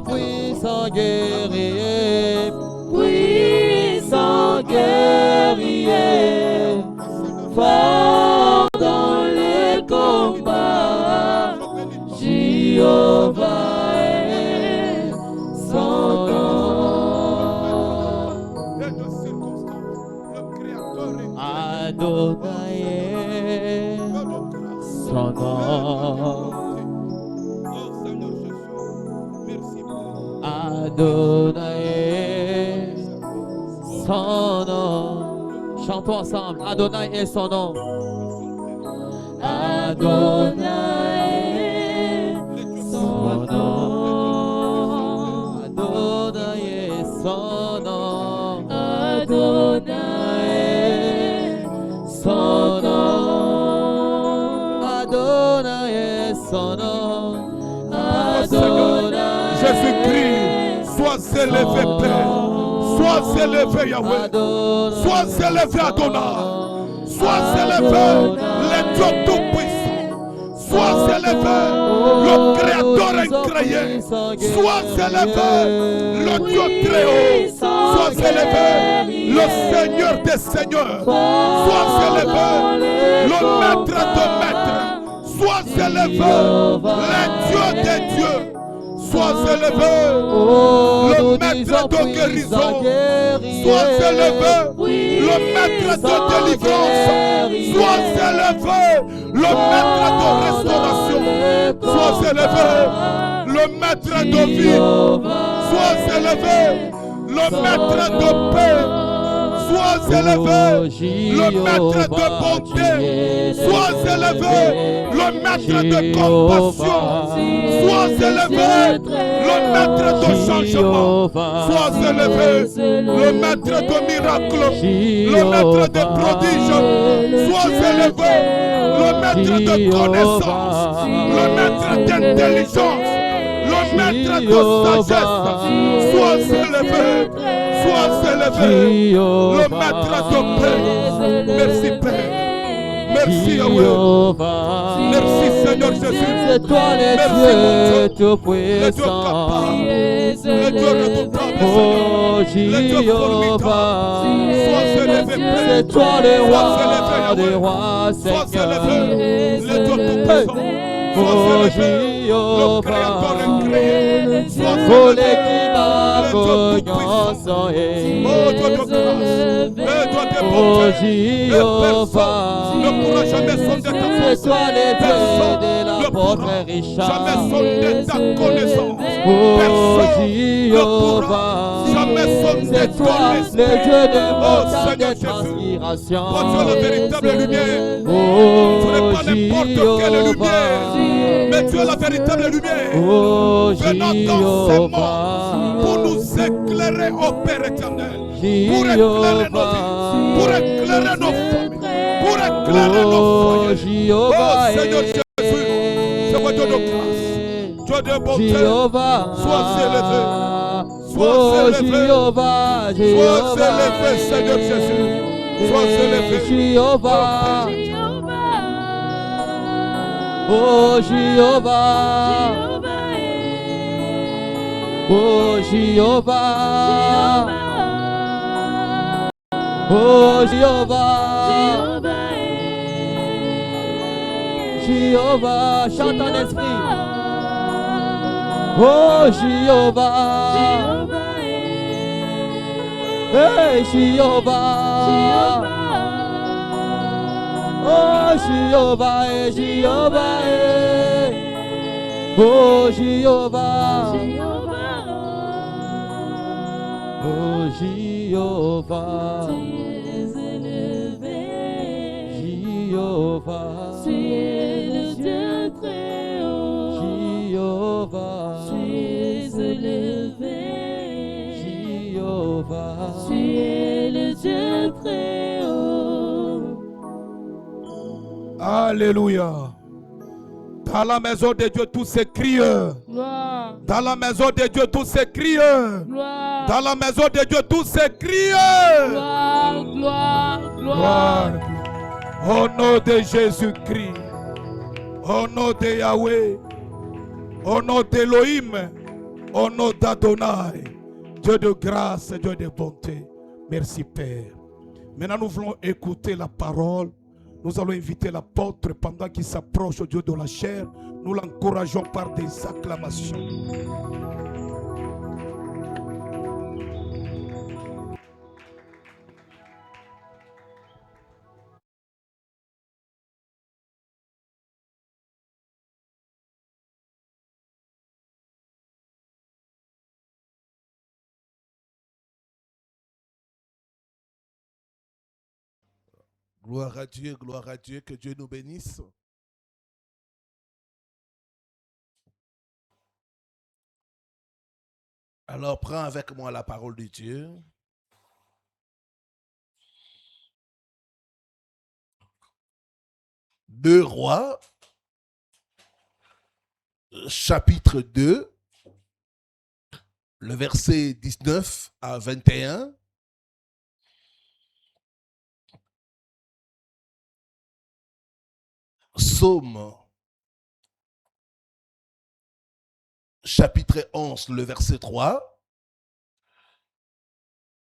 puissant, puissant guerrier, puissant guerrier, fort dans les combats, Jéhovah est son nom. Adonai est son nom. Adonai est son nom. Chantons ensemble. Adonai est son nom. Adonai est son nom. Adonai est son nom. Adonai est son nom. Adonai est son nom. Adonai. Jésus-Christ, sois élevé, Père. Sois élevé, Yahweh. Sois élevé, Adonai. Sois élevé, le Dieu tout-puissant. Sois élevé, le Créateur incréé. Sois élevé, le Dieu très haut. Sois élevé, le Seigneur des seigneurs. Sois élevé, le Maître de maîtres. Sois élevé, le Dieu des dieux. Sois élevé, le maître de guérison. Sois élevé, le maître de délivrance. Sois élevé, le maître de restauration. Sois élevé, le maître de vie. Sois élevé, le maître de paix. Sois élevé, le maître de bonté. Sois élevé, le maître de compassion. Sois élevé, le maître de changement. Sois élevé, le maître de miracles. Le maître de prodiges. Sois élevé, le maître de connaissance. Le maître d'intelligence. Le maître de sagesse. Sois élevé. Sois élevé, le maître de paix. Merci Père. Merci Yahweh. Merci Seigneur Jésus. C'est toi le Dieu tout-puissant. Le Dieu redoutable. Oh Jéhovah. Sois élevé Père. C'est toi le roi des Sois rois, Sois Seigneur. élevé, le Dieu tout-puissant. Oh Jéhovah. Oh les qui m'a confiance. Oh Dieu de grâce, Dieu de Oh bonté. Jéhovah. Ne pourra jamais sonder ta C'est force. toi le Dieu Personne de la ne pauvre pourra Richard. jamais sonder ta connaissance. Oh Personne ne Jéhovah. pourra jamais sonder C'est ton toi le esprit. Dieu de Oh mon Seigneur de Jésus, transpiration. toi tu es la véritable lumière. Oh Tu n'es pas n'importe quelle lumière, Jéhovah. mais tu es la véritable lumière. Oh Venant dans ce monde pour Jéhovah. nous éclairer, ô Père éternel, pour éclairer nos vies, pour éclairer nos familles, pour éclairer nos Oh foyers. Oh Jéhovah. Seigneur Jésus, c'est quoi Dieu de grâce, Dieu de bonté, Jéhovah. sois élevé, Oh Jéhovah. sois élevé Seigneur Jésus, sois élevé. Jéhovah. Oh Jéhovah. Oh Jéhovah. Oh Jéhovah. Jéhovah, chante en esprit. Oh Jéhovah. Hey Jéhovah. Oh Jéhovah, Jéhovah. Oh Jéhovah. Oh Jéhovah. Jéhovah. Tu es le Dieu très haut. Jéhovah. Tu es élevé. Jéhovah. Tu es le Dieu très haut. Alléluia. Dans la maison de Dieu, tous ces crieurs. Gloire. Dans la maison de Dieu, tous ces crieurs. Gloire. Dans la maison de Dieu, tous ces crieurs. Gloire. Gloire. Gloire. Au nom de Jésus-Christ. Au nom de Yahweh. Au nom d'Elohim. Au nom d'Adonai, Dieu de grâce et Dieu de bonté. Merci Père. Maintenant nous voulons écouter la parole. Nous allons inviter l'apôtre pendant qu'il s'approche au Dieu de la chair. Nous l'encourageons par des acclamations. Gloire à Dieu, que Dieu nous bénisse. Alors prends avec moi la parole de Dieu. Deux Rois, chapitre 2, le verset 19 à 21. Psaume, chapitre 11, le verset 3.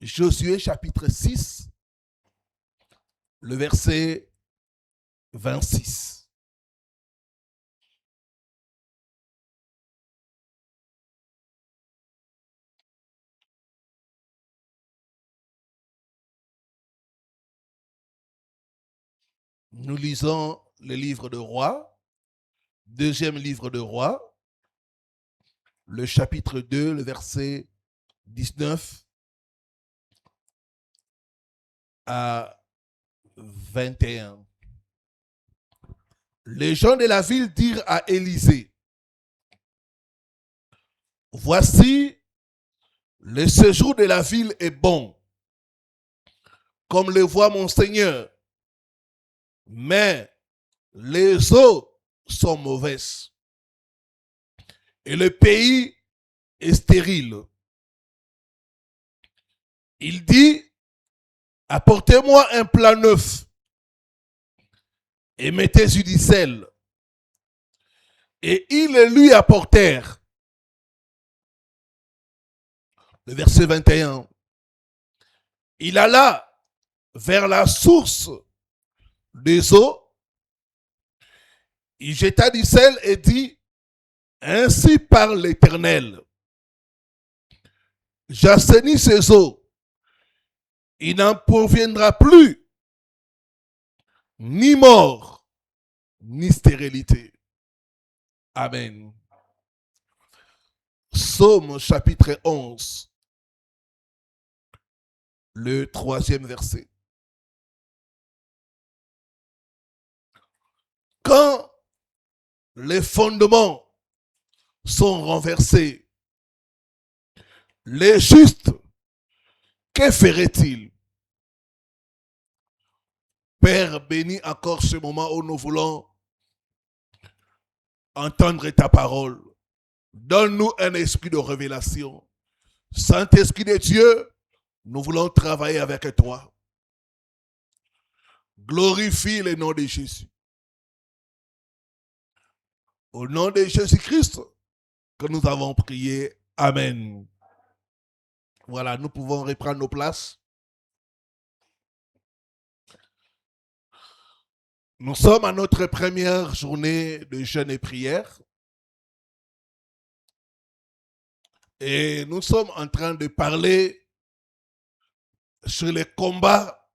Josué, chapitre 6, le verset 26. Nous lisons le livre de Rois, deuxième livre de Rois, le chapitre 2, le verset 19 à 21. Les gens de la ville dirent à Élisée, voici, le séjour de la ville est bon, comme le voit mon Seigneur, mais les eaux sont mauvaises et le pays est stérile. Il dit, apportez-moi un plat neuf et mettez-y du sel. Et ils le lui apportèrent. Le verset 21. Il alla vers la source des eaux. Il jeta du sel et dit, ainsi parle l'Éternel. J'assainis ces eaux. Il n'en proviendra plus ni mort, ni stérilité. Amen. Psaume chapitre 11, le 3e verset. Quand les fondements sont renversés, les justes, que ferait-il? Père, bénis encore ce moment où nous voulons entendre ta parole. Donne-nous un esprit de révélation. Saint-Esprit de Dieu, nous voulons travailler avec toi. Glorifie le nom de Jésus. Au nom de Jésus-Christ que nous avons prié. Amen. Voilà, nous pouvons reprendre nos places. Nous sommes à notre première journée de jeûne et prière. Et nous sommes en train de parler sur les combats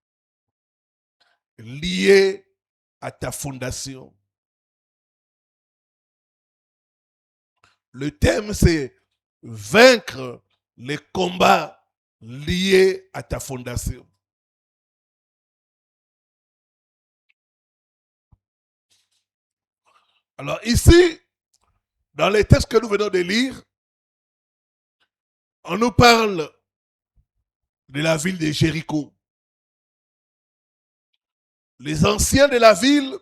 liés à ta fondation. Le thème, c'est vaincre les combats liés à ta fondation. Alors ici, dans les textes que nous venons de lire, on nous parle de la ville de Jéricho. Les anciens de la ville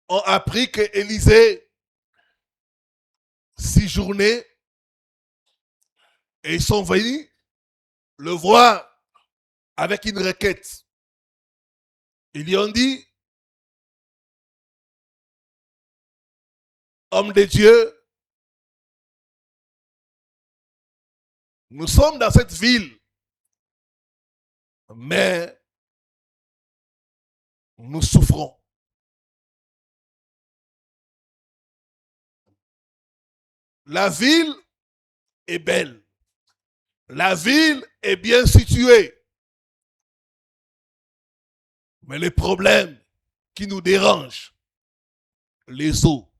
ont appris que Élisée séjournait et ils sont venus le voir avec une requête. Ils lui ont dit, homme de Dieu, Nous sommes dans cette ville, mais nous souffrons. La ville est belle. La ville est bien située. Mais le problème qui nous dérange, les eaux.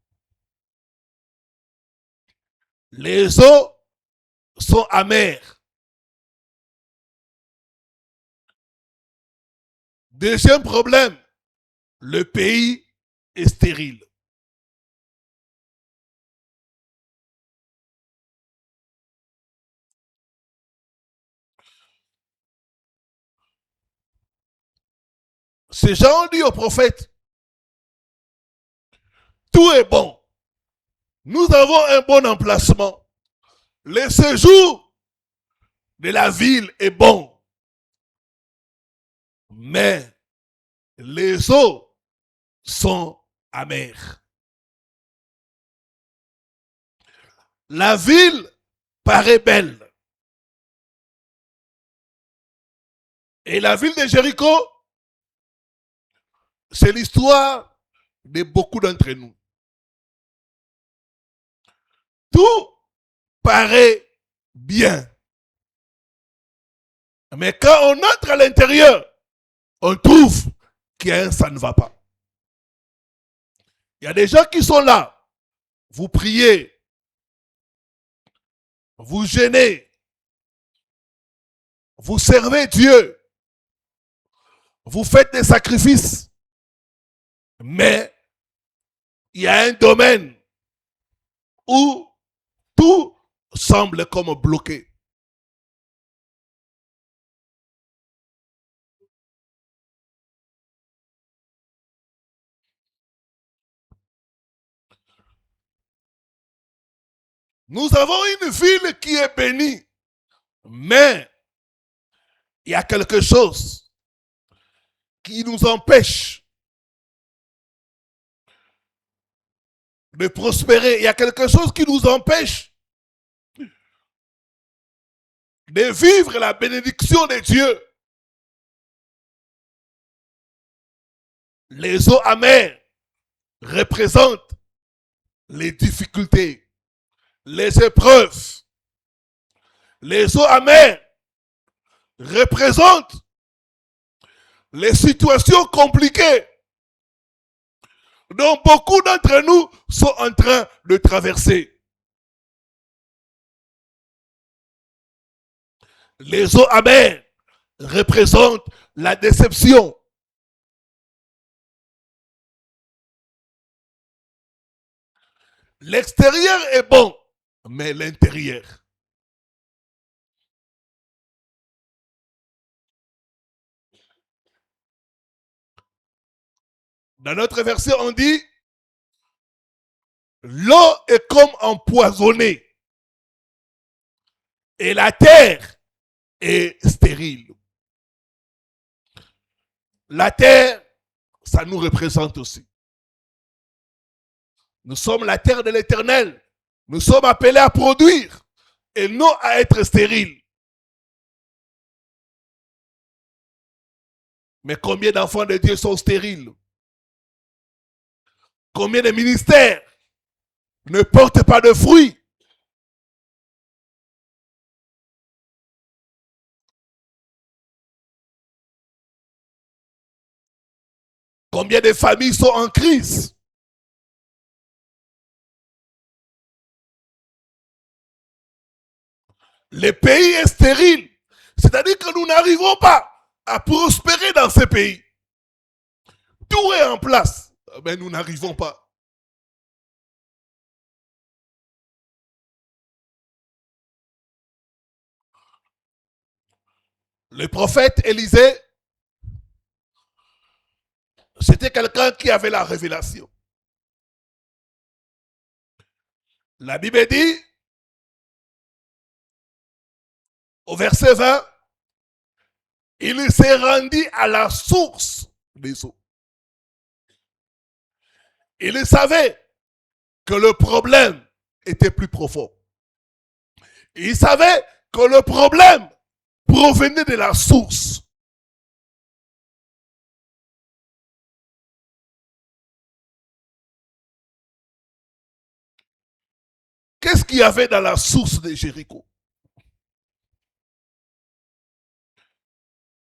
Les eaux sont amères. Deuxième problème, le pays est stérile. Ces gens ont dit au prophète, tout est bon. Nous avons un bon emplacement. Le séjour de la ville est bon. Mais les eaux sont amères. La ville paraît belle. Et la ville de Jéricho, c'est l'histoire de beaucoup d'entre nous. Tout paraît bien. Mais quand on entre à l'intérieur, on trouve qu'il y a un ça ne va pas. Il y a des gens qui sont là. Vous priez. Vous jeûnez. Vous servez Dieu. Vous faites des sacrifices. Mais il y a un domaine où tout semble comme bloqué. Nous avons une ville qui est bénie, mais il y a quelque chose qui nous empêche de prospérer. Il y a quelque chose qui nous empêche de vivre la bénédiction de Dieu. Les eaux amères représentent les difficultés, les épreuves. Les eaux amères représentent les situations compliquées dont beaucoup d'entre nous sont en train de traverser. Les eaux amères représentent la déception. L'extérieur est bon, mais l'intérieur. Dans notre verset, on dit, l'eau est comme empoisonnée et la terre est stérile. La terre, ça nous représente aussi. Nous sommes la terre de l'Éternel. Nous sommes appelés à produire et non à être stériles. Mais combien d'enfants de Dieu sont stériles? Combien de ministères ne portent pas de fruits? Combien de familles sont en crise? Le pays est stérile. C'est-à-dire que nous n'arrivons pas à prospérer dans ce pays. Tout est en place, mais nous n'arrivons pas. Le prophète Élisée, c'était quelqu'un qui avait la révélation. La Bible dit, au verset 20, il s'est rendu à la source des eaux. Il savait que le problème était plus profond. Il savait que le problème provenait de la source. Qu'est-ce qu'il y avait dans la source de Jéricho?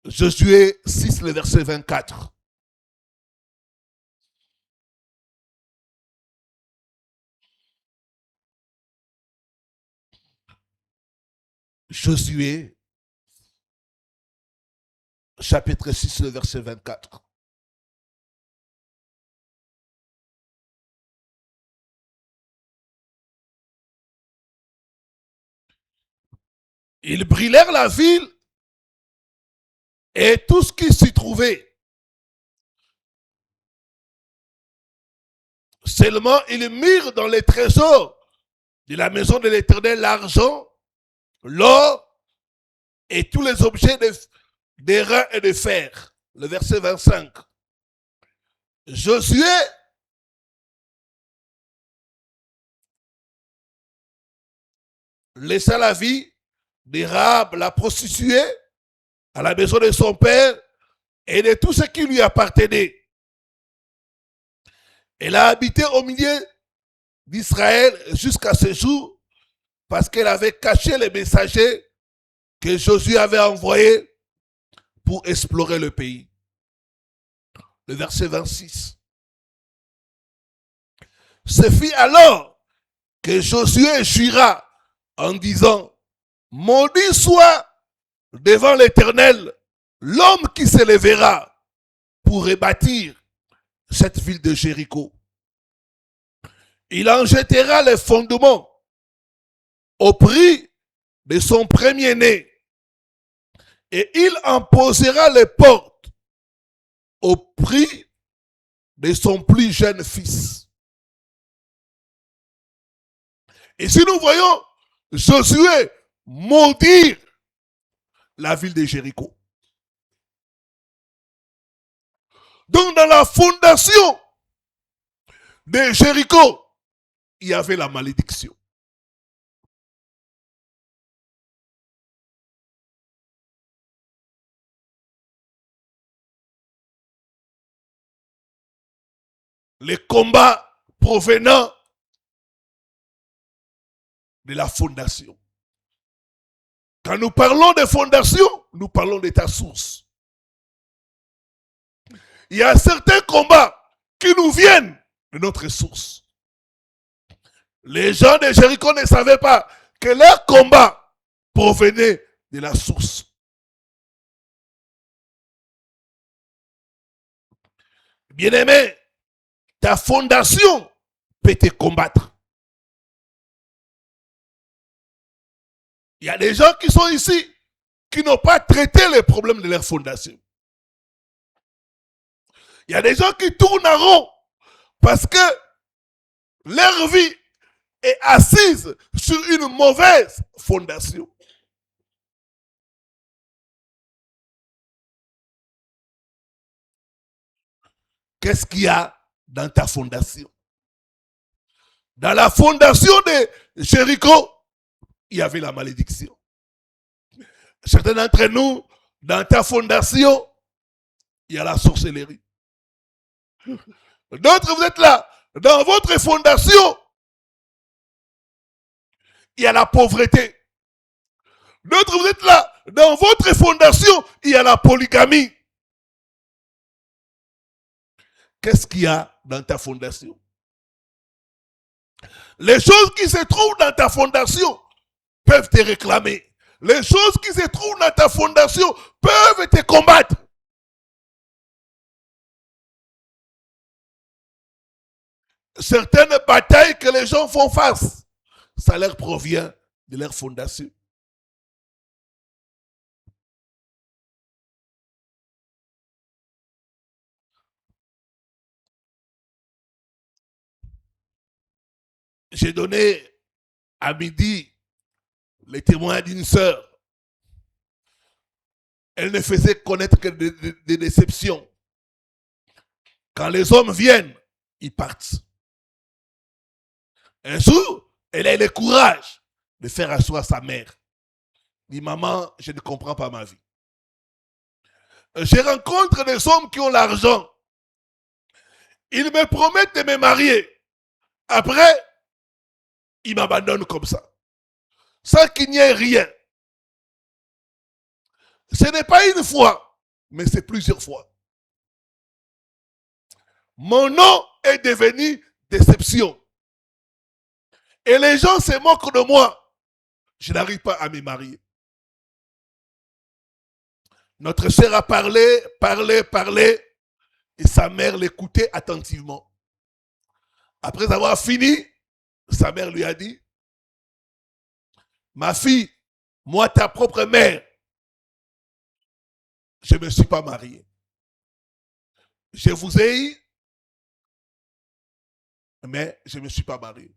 Josué 6, le verset 24. Josué, chapitre 6, le verset 24. Ils brûlèrent la ville et tout ce qui s'y trouvait. Seulement, ils mirent dans les trésors de la maison de l'Éternel l'argent, l'or et tous les objets d'airain et de fer. Le verset 25. Josué laissa la vie de Rahab, la prostituée, à la maison de son père et de tout ce qui lui appartenait. Elle a habité au milieu d'Israël jusqu'à ce jour parce qu'elle avait caché les messagers que Josué avait envoyés pour explorer le pays. Le verset 26. Ce fut alors que Josué jura en disant: maudit soit devant l'Éternel l'homme qui se lèvera pour rebâtir cette ville de Jéricho. Il en jettera les fondements au prix de son premier-né et il en posera les portes au prix de son plus jeune fils. Et si nous voyons Josué maudire la ville de Jéricho. Donc dans la fondation de Jéricho, il y avait la malédiction. Les combats provenant de la fondation. Quand nous parlons de fondation, nous parlons de ta source. Il y a certains combats qui nous viennent de notre source. Les gens de Jéricho ne savaient pas que leur combat provenait de la source. Bien-aimé, ta fondation peut te combattre. Il y a des gens qui sont ici qui n'ont pas traité les problèmes de leur fondation. Il y a des gens qui tournent en rond parce que leur vie est assise sur une mauvaise fondation. Qu'est-ce qu'il y a dans ta fondation? Dans la fondation de Jéricho, il y avait la malédiction. Certains d'entre nous, dans ta fondation, il y a la sorcellerie. D'autres, vous êtes là, dans votre fondation, il y a la pauvreté. D'autres, vous êtes là, dans votre fondation, il y a la polygamie. Qu'est-ce qu'il y a dans ta fondation? Les choses qui se trouvent dans ta fondation peuvent te réclamer. Les choses qui se trouvent dans ta fondation peuvent te combattre. Certaines batailles que les gens font face, ça leur provient de leur fondation. J'ai donné à midi les témoins d'une sœur. Elle ne faisait connaître que des déceptions. Quand les hommes viennent, ils partent. Un jour, elle a eu le courage de faire asseoir sa mère. dit, maman, je ne comprends pas ma vie. Je rencontre des hommes qui ont l'argent. Ils me promettent de me marier. Après, ils m'abandonnent comme ça. Sans qu'il n'y ait rien. Ce n'est pas une fois, mais c'est plusieurs fois. Mon nom est devenu déception. Et les gens se moquent de moi. Je n'arrive pas à me marier. Notre sœur a parlé. Et sa mère l'écoutait attentivement. Après avoir fini, sa mère lui a dit, ma fille, moi ta propre mère, je ne me suis pas marié. Je vous ai eu, mais je ne me suis pas marié.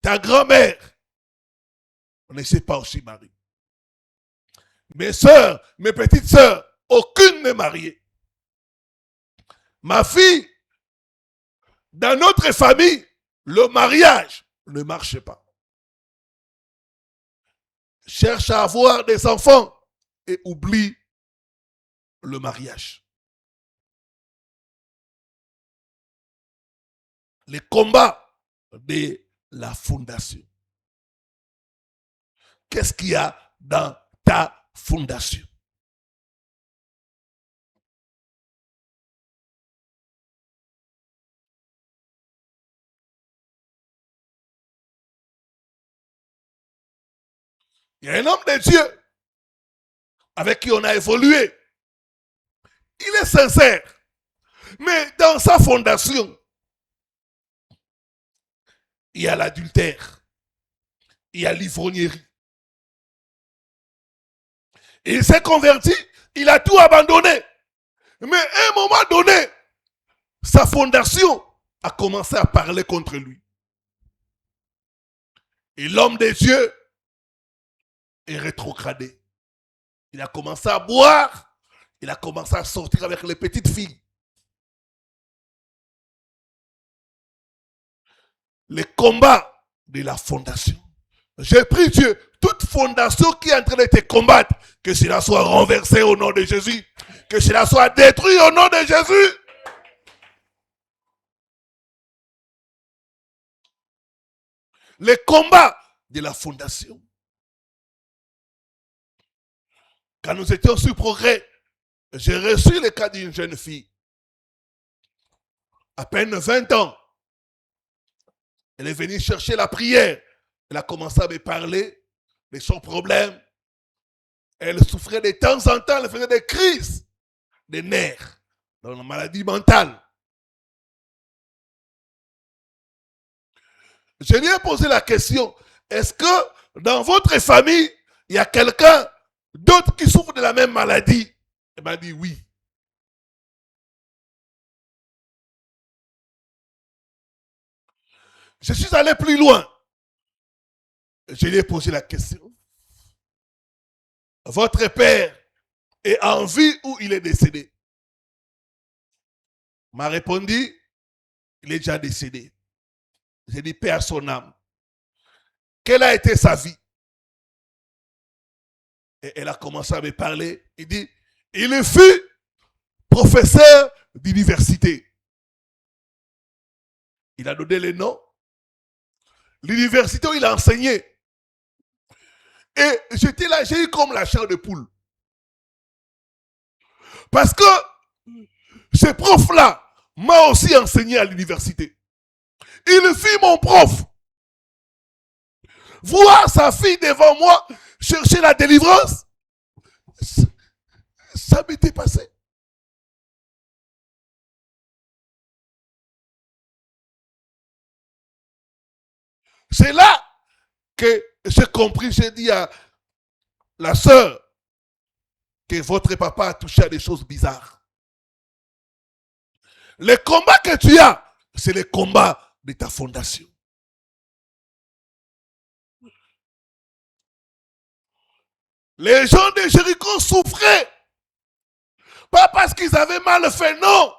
Ta grand-mère ne s'est pas aussi mariée. Mes sœurs, mes petites sœurs, aucune n'est mariée. Ma fille, dans notre famille, le mariage ne marche pas. Cherche à avoir des enfants et oublie le mariage. Les combats de la fondation. Qu'est-ce qu'il y a dans ta fondation? Il y a un homme de Dieu avec qui on a évolué. Il est sincère. Mais dans sa fondation, il y a l'adultère. Il y a l'ivrognerie. Il s'est converti, il a tout abandonné. Mais à un moment donné, sa fondation a commencé à parler contre lui. Et l'homme de Dieu est rétrogradé. Il a commencé à boire, il a commencé à sortir avec les petites filles. Les combats de la fondation. J'ai pris Dieu, toute fondation qui est en train de te combattre, que cela soit renversé au nom de Jésus, que cela soit détruit au nom de Jésus. Les combats de la fondation. Quand nous étions sur Progrès, j'ai reçu le cas d'une jeune fille, à peine 20 ans. Elle est venue chercher la prière. Elle a commencé à me parler de son problème. Elle souffrait de temps en temps, elle faisait des crises de nerfs, dans une maladie mentale. Je lui ai posé la question, est-ce que dans votre famille, il y a quelqu'un d'autre qui souffre de la même maladie? Elle m'a dit oui. Je suis allé plus loin. Je lui ai posé la question. Votre père est en vie ou il est décédé? Il m'a répondu, il est déjà décédé. J'ai dit, paix à son âme. Quelle a été sa vie? Et elle a commencé à me parler. Il dit, il fut professeur d'université. Il a donné les noms. L'université où il a enseigné. Et j'étais là, j'ai eu comme la chair de poule. Parce que ce prof-là m'a aussi enseigné à l'université. Il fut mon prof. Voir sa fille devant moi chercher la délivrance, ça m'était passé. C'est là que j'ai compris, j'ai dit à la sœur que votre papa a touché à des choses bizarres. Les combats que tu as, c'est les combats de ta fondation. Les gens de Jéricho souffraient. Pas parce qu'ils avaient mal fait, non.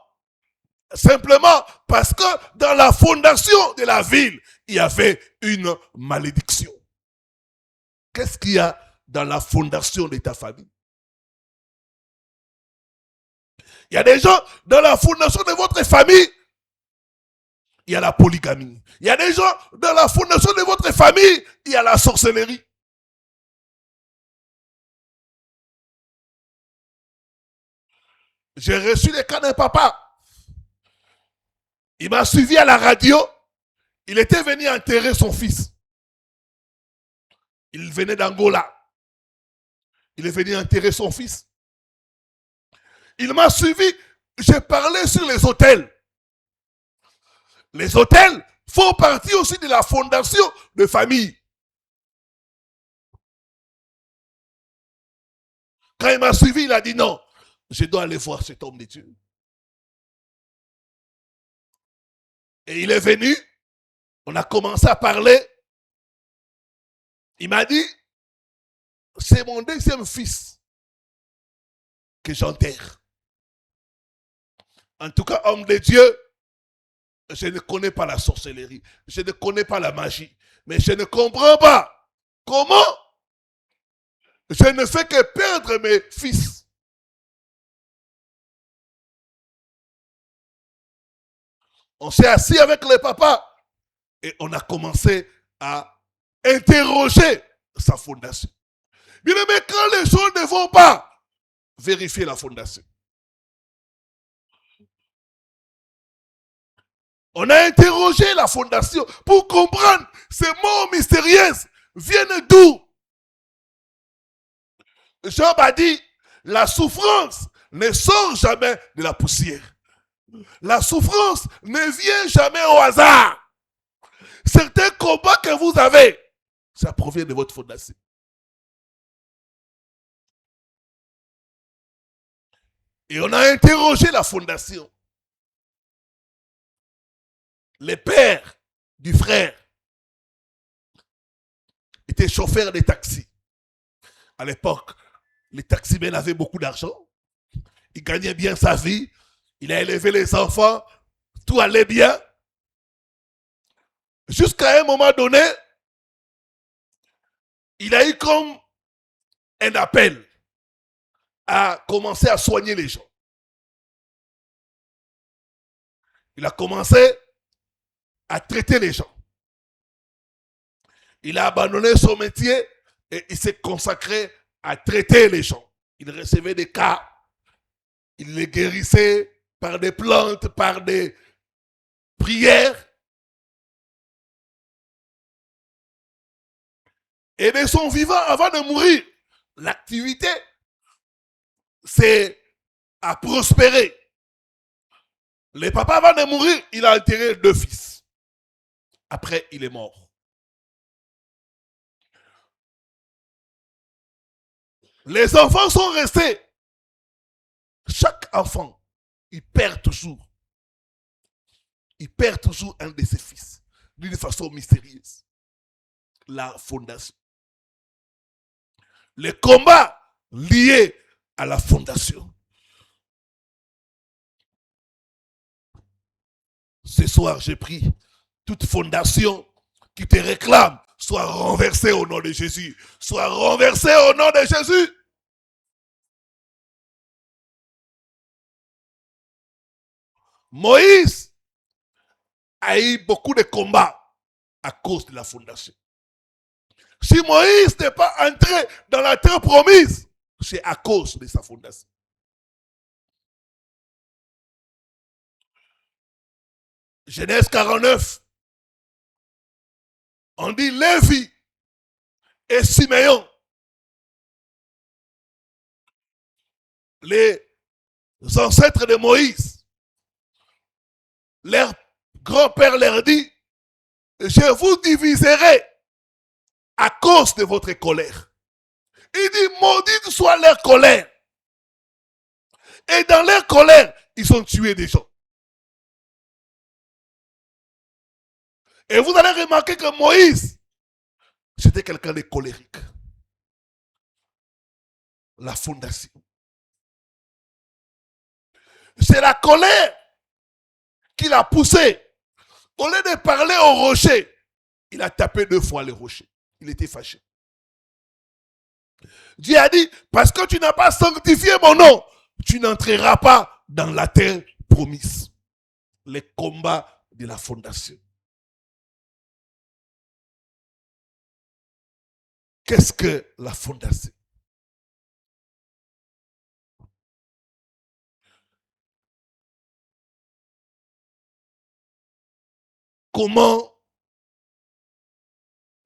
Simplement parce que dans la fondation de la ville, il y avait une malédiction. qu'est-ce qu'il y a dans la fondation de ta famille? Il y a des gens dans la fondation de votre famille. Il y a la polygamie. Il y a des gens dans la fondation de votre famille. Il y a la sorcellerie. J'ai reçu les cas d'un papa. Il m'a suivi à la radio. Il était venu enterrer son fils. Il venait d'Angola. Il est venu enterrer son fils. Il m'a suivi. J'ai parlé sur les hôtels. Les hôtels font partie aussi de la fondation de famille. Quand il m'a suivi, il a dit non, je dois aller voir cet homme de Dieu. Et il est venu, on a commencé à parler. Il m'a dit, c'est mon deuxième fils que j'enterre. En tout cas, homme de Dieu, je ne connais pas la sorcellerie, je ne connais pas la magie, mais je ne comprends pas comment je ne fais que perdre mes fils. On s'est assis avec le papa et on a commencé à interroger sa fondation. Mais quand les gens ne vont pas vérifier la fondation, on a interrogé la fondation pour comprendre ces mots mystérieux viennent d'où. Job a dit, la souffrance ne sort jamais de la poussière. La souffrance ne vient jamais au hasard. Certains combats que vous avez, ça provient de votre fondation. Et on a interrogé la fondation. Les pères du frère étaient chauffeurs de taxis. À l'époque, les taximens avaient beaucoup d'argent. Il gagnait bien sa vie. Il a élevé les enfants. Tout allait bien. Jusqu'à un moment donné, il a eu comme un appel à commencer à soigner les gens. Il a commencé à traiter les gens. Il a abandonné son métier et il s'est consacré à traiter les gens. Il recevait des cas, il les guérissait par des plantes, par des prières. Et de son vivant, avant de mourir, l'activité, c'est à prospérer. Le papa, avant de mourir, il a enterré 2 fils. Après, il est mort. Les enfants sont restés. Chaque enfant, il perd toujours. Il perd toujours un de ses fils. D'une façon mystérieuse. La fondation. Les combats liés à la fondation. Ce soir, j'ai pris toute fondation qui te réclame soit renversée au nom de Jésus. Soit renversée au nom de Jésus. Moïse a eu beaucoup de combats à cause de la fondation. Si Moïse n'est pas entré dans la terre promise, c'est à cause de sa fondation. Genèse 49, on dit Lévi et Siméon, les ancêtres de Moïse, leur grand-père leur dit, je vous diviserai à cause de votre colère. Il dit, maudite soit leur colère. Et dans leur colère, ils ont tué des gens. Et vous allez remarquer que Moïse, c'était quelqu'un de colérique. La fondation. C'est la colère qui l'a poussé. Au lieu de parler au rocher, il a tapé 2 fois le rocher. Il était fâché. Dieu a dit, parce que tu n'as pas sanctifié mon nom, tu n'entreras pas dans la terre promise. Les combats de la fondation. Qu'est-ce que la fondation? Comment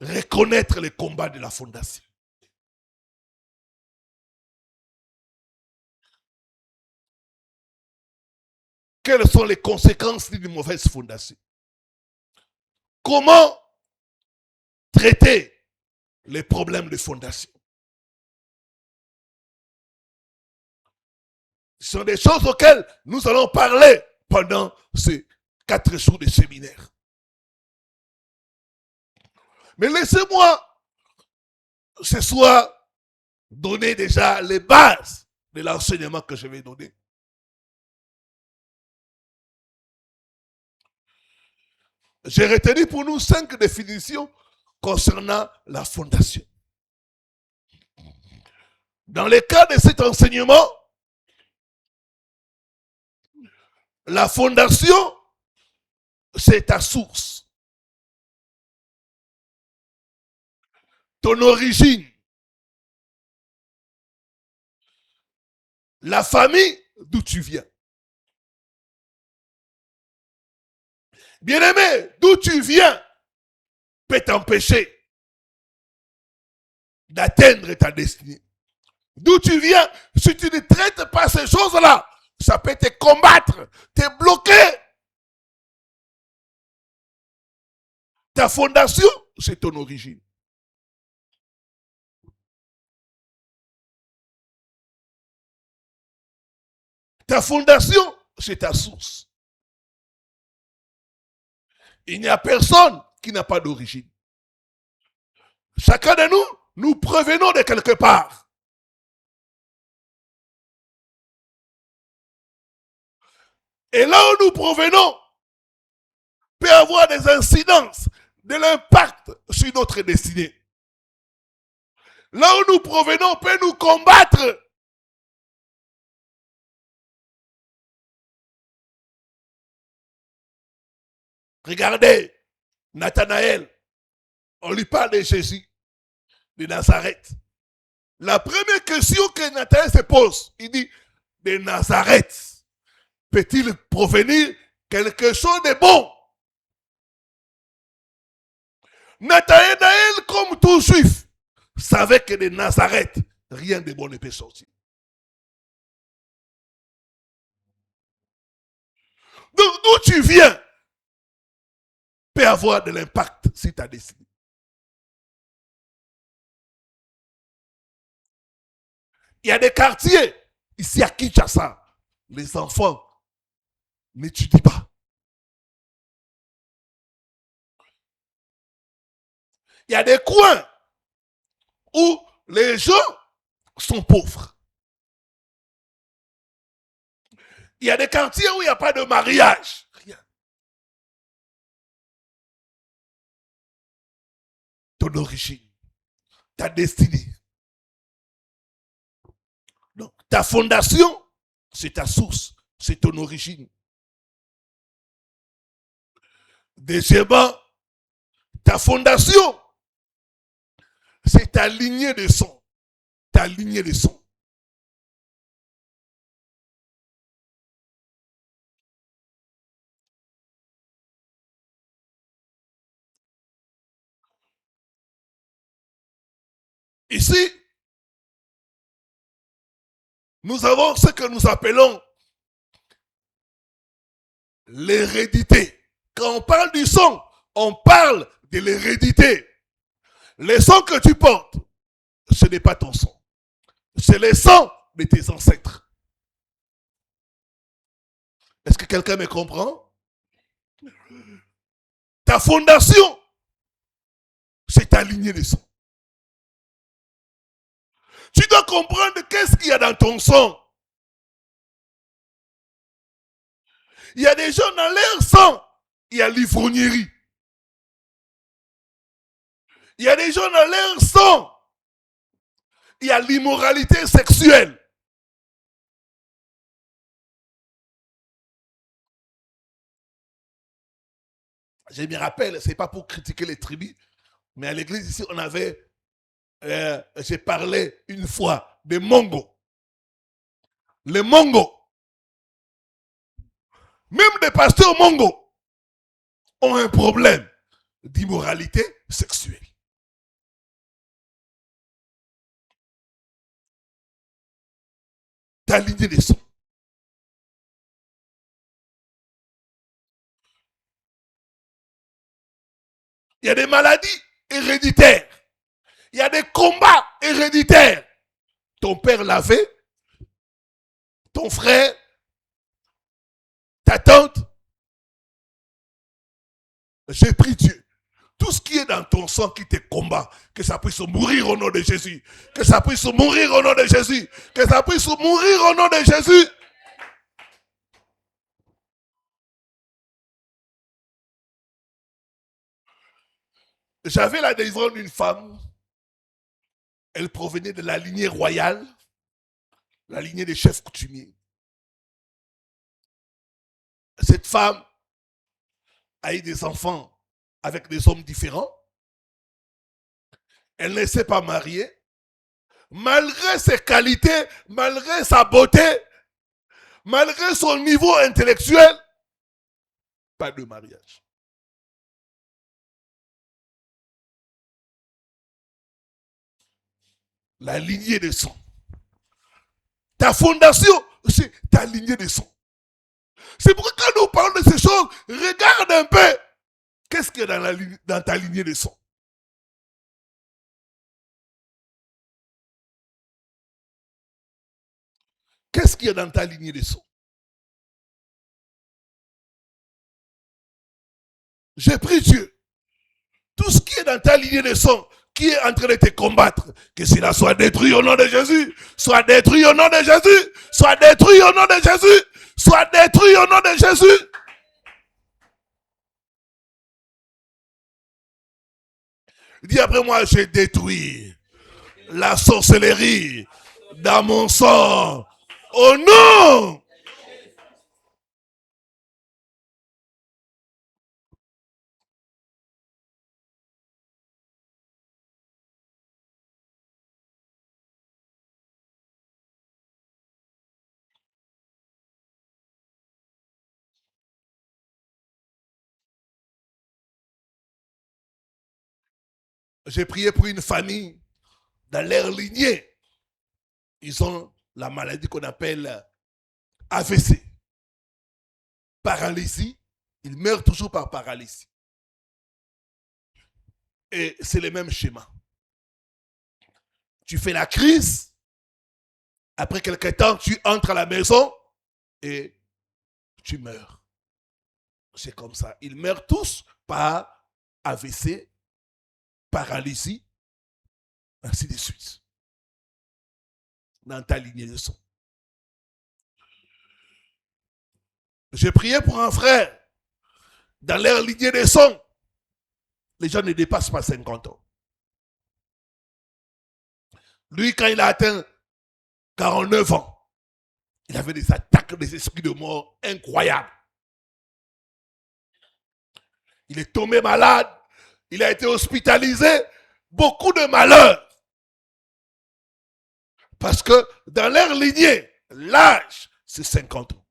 reconnaître les combats de la fondation? Quelles sont les conséquences d'une mauvaise fondation? Comment traiter les problèmes de fondation? Ce sont des choses auxquelles nous allons parler pendant ces 4 jours de séminaire. Mais laissez-moi ce soir donner déjà les bases de l'enseignement que je vais donner. J'ai retenu pour nous 5 définitions concernant la fondation. Dans le cas de cet enseignement, la fondation, c'est ta source, ton origine, la famille d'où tu viens. Bien-aimé, d'où tu viens peut t'empêcher d'atteindre ta destinée. D'où tu viens, si tu ne traites pas ces choses-là, ça peut te combattre, te bloquer. Ta fondation, c'est ton origine. Ta fondation, c'est ta source. Il n'y a personne qui n'a pas d'origine. Chacun de nous, nous provenons de quelque part. Et là où nous provenons peut avoir des incidences, de l'impact sur notre destinée. Là où nous provenons peut nous combattre. Regardez, Nathanaël, on lui parle de Jésus, de Nazareth. La première question que Nathanaël se pose, il dit, de Nazareth, peut-il provenir quelque chose de bon? Nathanaël, comme tout juif, savait que de Nazareth, rien de bon ne peut sortir. Donc, d'où tu viens peut avoir de l'impact sur ta destinée. Il y a des quartiers, ici à Kinshasa, les enfants n'étudient pas. Il y a des coins où les gens sont pauvres. Il y a des quartiers où il n'y a pas de mariage. Rien. Ton origine, ta destinée. Donc, ta fondation, c'est ta source, c'est ton origine. Deuxièmement, ta fondation, c'est ta lignée de sang. Ta lignée de sang. Ici, nous avons ce que nous appelons l'hérédité. Quand on parle du sang, on parle de l'hérédité. Le sang que tu portes, ce n'est pas ton sang. C'est le sang de tes ancêtres. Est-ce que quelqu'un me comprend? Ta fondation, c'est ta lignée de sang. Tu dois comprendre qu'est-ce qu'il y a dans ton sang. Il y a des gens dans leur sang, il y a l'ivrognerie. Il y a des gens dans leur sang, il y a l'immoralité sexuelle. Je me rappelle, ce n'est pas pour critiquer les tribus, mais à l'église ici, on avait, j'ai parlé une fois des Mongos. Les Mongos, même des pasteurs Mongos, ont un problème d'immoralité sexuelle. Ta lignée des sons. Il y a des maladies héréditaires. Il y a des combats héréditaires. Ton père l'avait, ton frère, ta tante. J'ai pris Dieu. Tout ce qui est dans ton sang qui te combat, que ça puisse mourir au nom de Jésus. Que ça puisse mourir au nom de Jésus. Que ça puisse mourir au nom de Jésus. J'avais la délivrance d'une femme. Elle provenait de la lignée royale, la lignée des chefs coutumiers. Cette femme a eu des enfants avec des hommes différents. Elle ne s'est pas mariée. Malgré ses qualités, malgré sa beauté, malgré son niveau intellectuel, pas de mariage. La lignée de sang. Ta fondation, c'est ta lignée de sang. C'est pourquoi quand nous parlons de ces choses, regarde un peu. Qu'est-ce qu'il y a dans ta lignée de sang? Qu'est-ce qu'il y a dans ta lignée de sang? J'ai pris Dieu. Tout ce qui est dans ta lignée de sang, qui est en train de te combattre, que cela soit détruit au nom de Jésus, soit détruit au nom de Jésus, soit détruit au nom de Jésus, soit détruit au nom de Jésus. Dis après moi, j'ai détruit la sorcellerie dans mon sang. Au nom. J'ai prié pour une famille dans leur lignée. Ils ont la maladie qu'on appelle AVC. Paralysie. Ils meurent toujours par paralysie. Et c'est le même schéma. Tu fais la crise. Après quelques temps, tu entres à la maison et tu meurs. C'est comme ça. Ils meurent tous par AVC, paralysie, ainsi de suite. Dans ta lignée de sang. J'ai prié pour un frère. Dans leur lignée de sang, les gens ne dépassent pas 50 ans. Lui, quand il a atteint 49 ans, il avait des attaques des esprits de mort incroyables. Il est tombé malade. Il a été hospitalisé. Beaucoup de malheurs. Parce que dans leur lignée, l'âge, c'est 50 ans.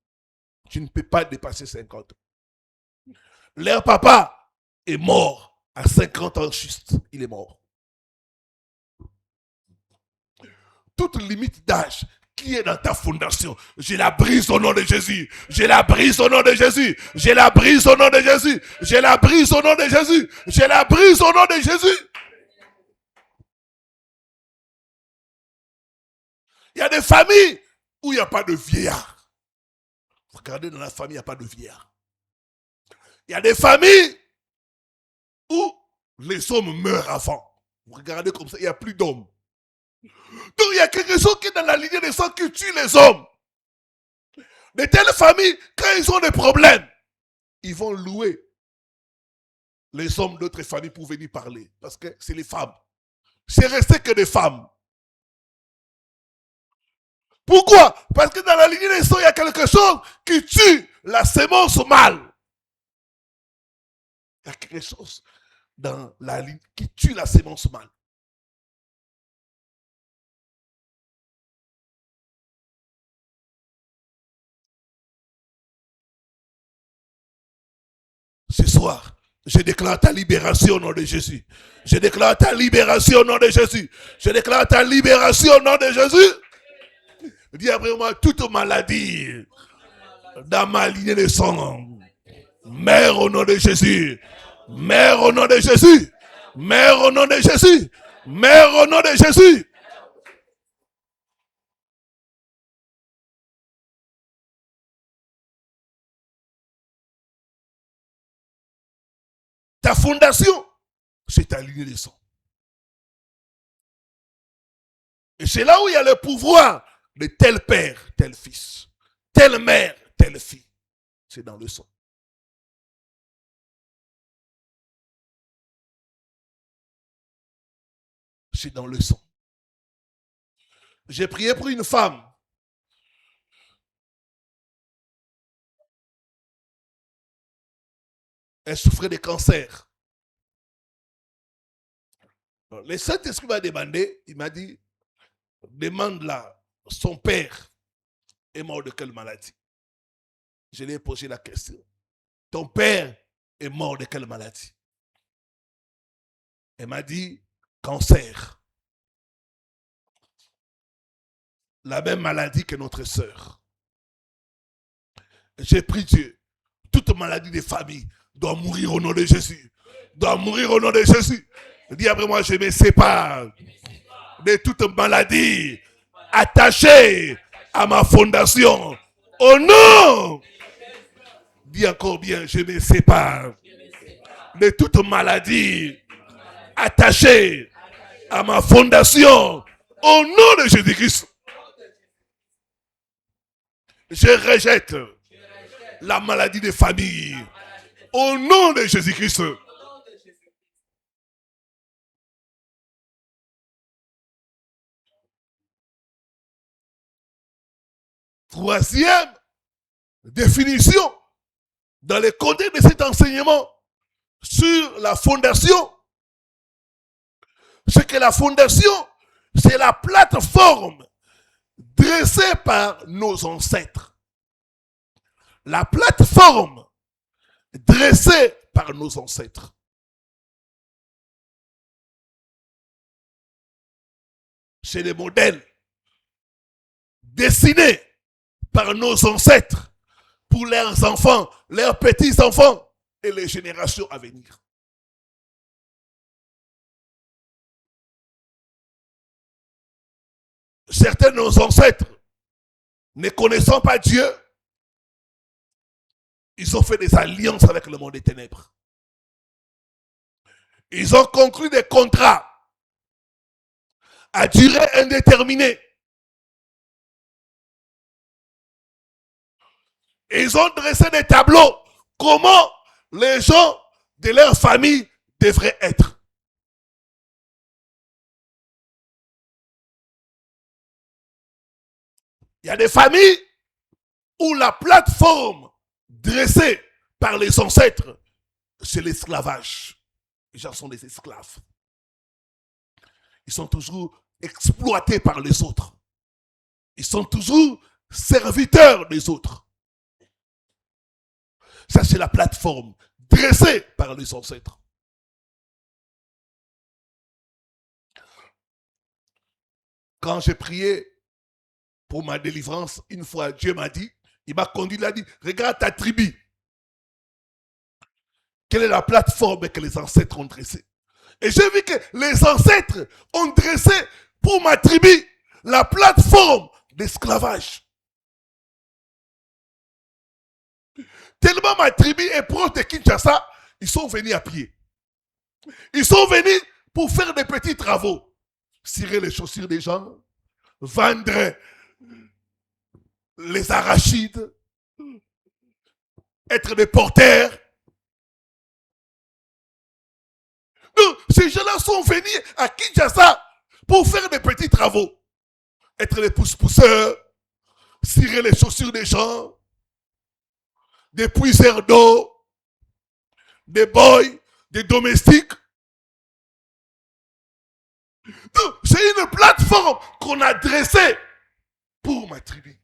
Tu ne peux pas dépasser 50 ans. Leur papa est mort à 50 ans juste. Il est mort. Toute limite d'âge qui est dans ta fondation, je la brise au nom de Jésus. Je la brise au nom de Jésus. Je la brise au nom de Jésus. Je la brise au nom de Jésus. Je la brise au nom de Jésus. Il y a des familles où il n'y a pas de vieillard. Regardez, dans la famille, il n'y a pas de vieillard. Il y a des familles où les hommes meurent avant. Vous regardez comme ça, il n'y a plus d'hommes. Donc il y a quelque chose qui est dans la lignée de sang qui tue les hommes. De telles familles, quand ils ont des problèmes, ils vont louer les hommes d'autres familles pour venir parler. Parce que c'est les femmes. C'est resté que des femmes. Pourquoi? Parce que dans la lignée des sangs, il y a quelque chose qui tue la sémence mâle. Il y a quelque chose dans la ligne qui tue la sémence mâle. Ce soir, je déclare ta libération au nom de Jésus. Je déclare ta libération au nom de Jésus. Je déclare ta libération au nom de Jésus. Dis après moi, toute maladie dans ma lignée de sang, mère au nom de Jésus. Mère au nom de Jésus. Mère au nom de Jésus. Mère au nom de Jésus. Ta fondation, c'est ta lignée de sang. Et c'est là où il y a le pouvoir de tel père, tel fils, telle mère, telle fille. C'est dans le sang. C'est dans le sang. J'ai prié pour une femme. Elle souffrait de cancer. Le Saint-Esprit m'a demandé, il m'a dit, demande-la, son père est mort de quelle maladie? Je lui ai posé la question. Ton père est mort de quelle maladie? Elle m'a dit, cancer. La même maladie que notre sœur. J'ai prié Dieu. Toute maladie des familles doit mourir au nom de Jésus. Doit mourir au nom de Jésus. Dis après moi, je me sépare de toute maladie attachée à ma fondation. Au nom. Dis encore bien, je me sépare de toute maladie attachée à ma fondation. Au nom de Jésus-Christ. Je rejette la maladie des familles. Au nom de Jésus-Christ. Troisième définition dans le contexte de cet enseignement sur la fondation, c'est que la fondation, c'est la plateforme dressée par nos ancêtres. La plateforme dressée par nos ancêtres. C'est les modèles dessinés par nos ancêtres pour leurs enfants, leurs petits-enfants et les générations à venir. Certains de nos ancêtres, ne connaissant pas Dieu, ils ont fait des alliances avec le monde des ténèbres. Ils ont conclu des contrats à durée indéterminée. Et ils ont dressé des tableaux comment les gens de leur famille devraient être. Il y a des familles où la plateforme dressée par les ancêtres, c'est l'esclavage. Les gens sont des esclaves. Ils sont toujours exploités par les autres. Ils sont toujours serviteurs des autres. Ça, c'est la plateforme dressée par les ancêtres. Quand j'ai prié pour ma délivrance, une fois, Dieu m'a dit, il m'a conduit, il a dit, regarde ta tribu. Quelle est la plateforme que les ancêtres ont dressée? Et j'ai vu que les ancêtres ont dressé pour ma tribu la plateforme d'esclavage. Tellement ma tribu est proche de Kinshasa, ils sont venus à pied. Ils sont venus pour faire des petits travaux. Cirer les chaussures des gens, vendre les arachides, être des porteurs. Donc, ces gens-là sont venus à Kinshasa pour faire des petits travaux. Être des pousse-pousseurs, cirer les chaussures des gens, des puiseurs d'eau, des boys, des domestiques. C'est une plateforme qu'on a dressée pour ma tribu.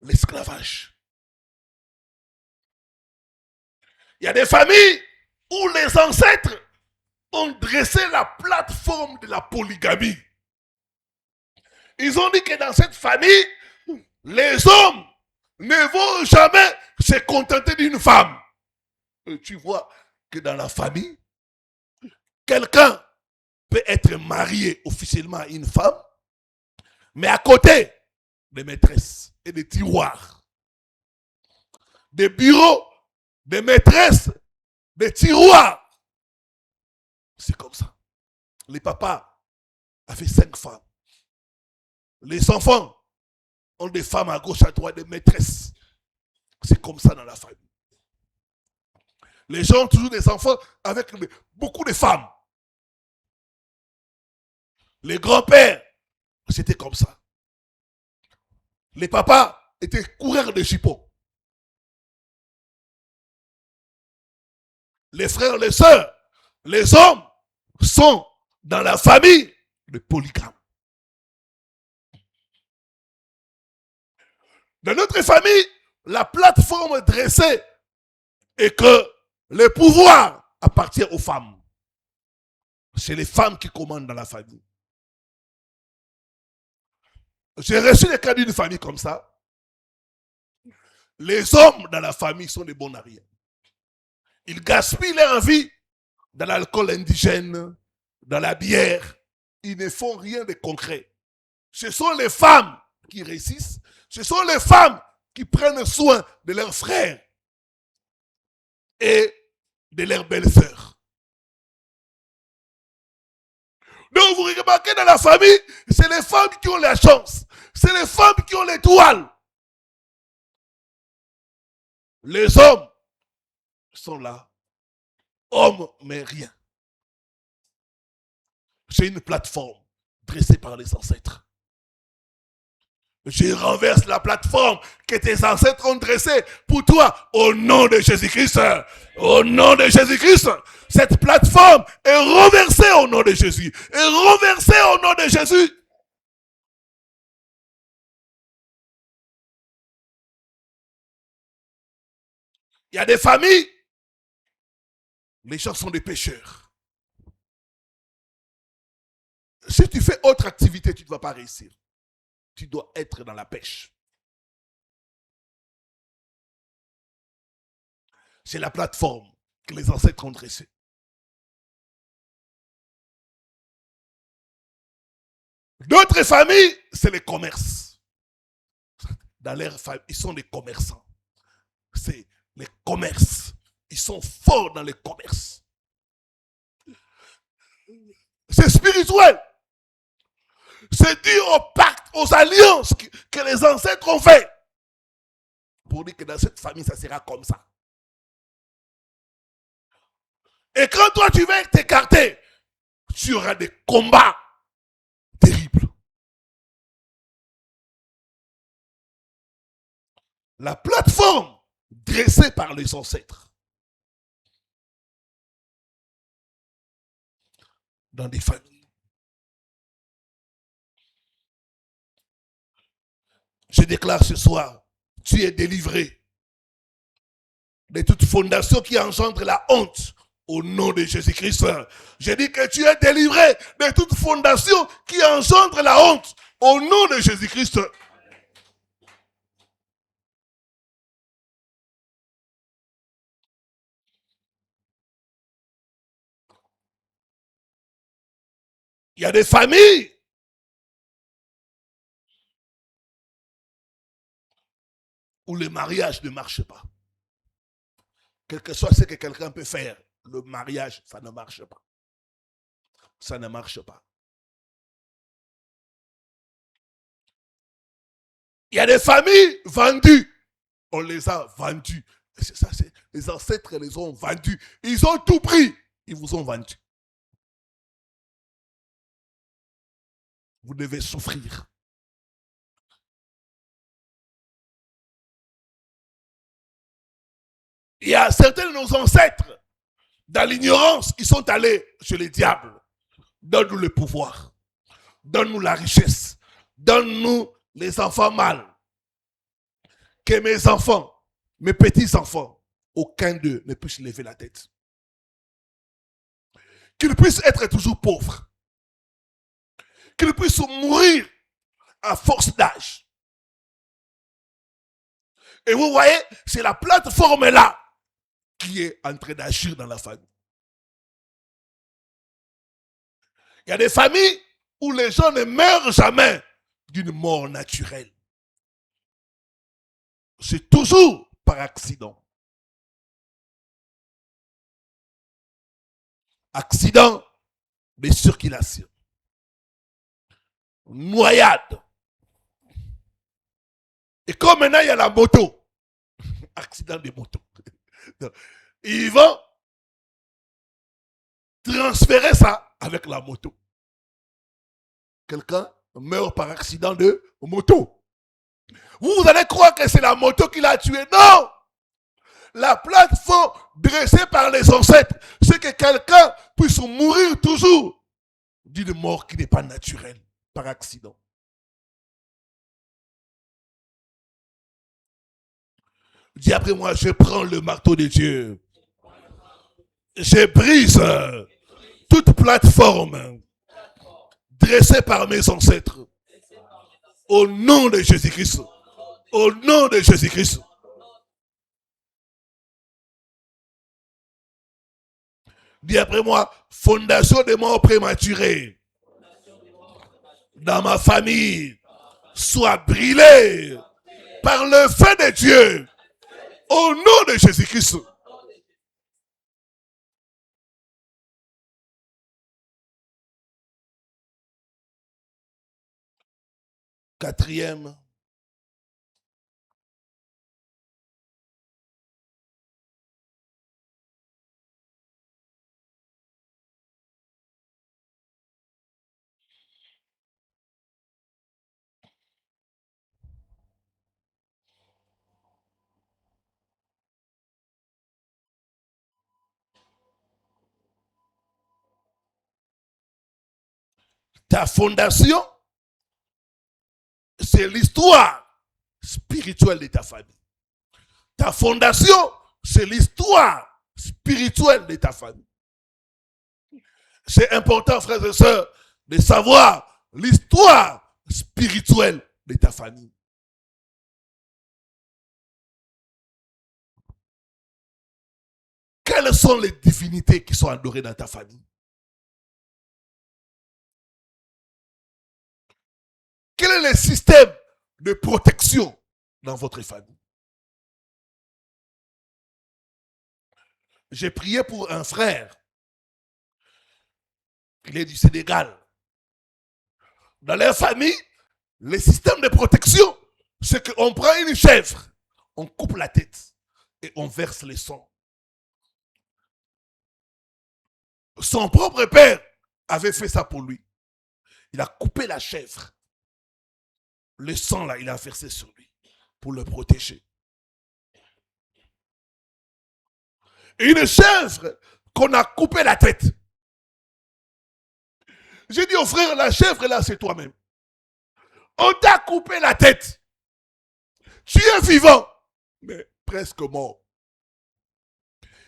L'esclavage. Il y a des familles où les ancêtres ont dressé la plateforme de la polygamie. Ils ont dit que dans cette famille, les hommes ne vont jamais se contenter d'une femme. Et tu vois que dans la famille, quelqu'un peut être marié officiellement à une femme, mais à côté, des maîtresses et des tiroirs, des bureaux, des maîtresses, des tiroirs. C'est comme ça. Les papas avaient 5 femmes. Les enfants ont des femmes à gauche, à droite, des maîtresses. C'est comme ça dans la famille. Les gens ont toujours des enfants avec beaucoup de femmes. Les grands-pères, c'était comme ça. Les papas étaient coureurs de chipons. Les frères, les sœurs, les hommes sont dans la famille de polygames. Dans notre famille, la plateforme dressée est que le pouvoir appartient aux femmes. C'est les femmes qui commandent dans la famille. J'ai reçu le cas d'une famille comme ça. Les hommes dans la famille sont des bons à rien. Ils gaspillent leur vie dans l'alcool indigène, dans la bière. Ils ne font rien de concret. Ce sont les femmes qui réussissent. Ce sont les femmes qui prennent soin de leurs frères et de leurs belles-sœurs. Donc vous remarquez dans la famille, c'est les femmes qui ont la chance. C'est les femmes qui ont l'étoile. Les hommes sont là. Hommes, mais rien. C'est une plateforme dressée par les ancêtres. Je renverse la plateforme que tes ancêtres ont dressée pour toi au nom de Jésus-Christ. Au nom de Jésus-Christ. Cette plateforme est renversée au nom de Jésus. Est renversée au nom de Jésus. Il y a des familles, les gens sont des pécheurs. Si tu fais autre activité, tu ne vas pas réussir. Tu dois être dans la pêche. C'est la plateforme que les ancêtres ont dressée. D'autres familles, c'est les commerces. Dans leur famille, ils sont des commerçants. C'est les commerces. Ils sont forts dans les commerces. C'est spirituel. C'est dû au pacte, aux alliances que les ancêtres ont fait. Pour dire que dans cette famille, ça sera comme ça. Et quand toi, tu vas t'écarter, tu auras des combats terribles. La plateforme dressée par les ancêtres dans des familles. Je déclare ce soir, tu es délivré de toute fondation qui engendre la honte au nom de Jésus-Christ. Je dis que tu es délivré de toute fondation qui engendre la honte au nom de Jésus-Christ. Il y a des familles où le mariage ne marche pas. Quel que soit ce que quelqu'un peut faire, le mariage, ça ne marche pas. Ça ne marche pas. Il y a des familles vendues. On les a vendues. C'est ça, les ancêtres les ont vendus. Ils ont tout pris. Ils vous ont vendus. Vous devez souffrir. Il y a certains de nos ancêtres, dans l'ignorance, ils sont allés chez les diables. Donne-nous le pouvoir. Donne-nous la richesse. Donne-nous les enfants mâles. Que mes enfants, mes petits-enfants, aucun d'eux ne puisse lever la tête. Qu'ils puissent être toujours pauvres. Qu'ils puissent mourir à force d'âge. Et vous voyez, c'est la plateforme là qui est en train d'agir dans la famille. Il y a des familles où les gens ne meurent jamais d'une mort naturelle. C'est toujours par accident. Accident de circulation. Noyade. Et comme maintenant il y a la moto, accident de moto. Ils vont transférer ça avec la moto. Quelqu'un meurt par accident de moto. Vous allez croire que c'est la moto qui l'a tué. Non! La plateforme dressée par les ancêtres, c'est que quelqu'un puisse mourir toujours d'une mort qui n'est pas naturelle, par accident. Dis après moi, je prends le marteau de Dieu. Je brise toute plateforme dressée par mes ancêtres. Au nom de Jésus-Christ. Au nom de Jésus-Christ. Dis après moi, fondation des morts prématurés dans ma famille soit brûlée par le feu de Dieu. Au nom de Jésus-Christ. Quatrième. Ta fondation, c'est l'histoire spirituelle de ta famille. Ta fondation, c'est l'histoire spirituelle de ta famille. C'est important, frères et sœurs, de savoir l'histoire spirituelle de ta famille. Quelles sont les divinités qui sont adorées dans ta famille? Quel est le système de protection dans votre famille? J'ai prié pour un frère. Il est du Sénégal. Dans leur famille, le système de protection, c'est qu'on prend une chèvre, on coupe la tête et on verse le sang. Son propre père avait fait ça pour lui. Il a coupé la chèvre. Le sang là, il a versé sur lui pour le protéger. Et une chèvre qu'on a coupé la tête. J'ai dit au frère, la chèvre là, c'est toi-même. On t'a coupé la tête. Tu es vivant, mais presque mort.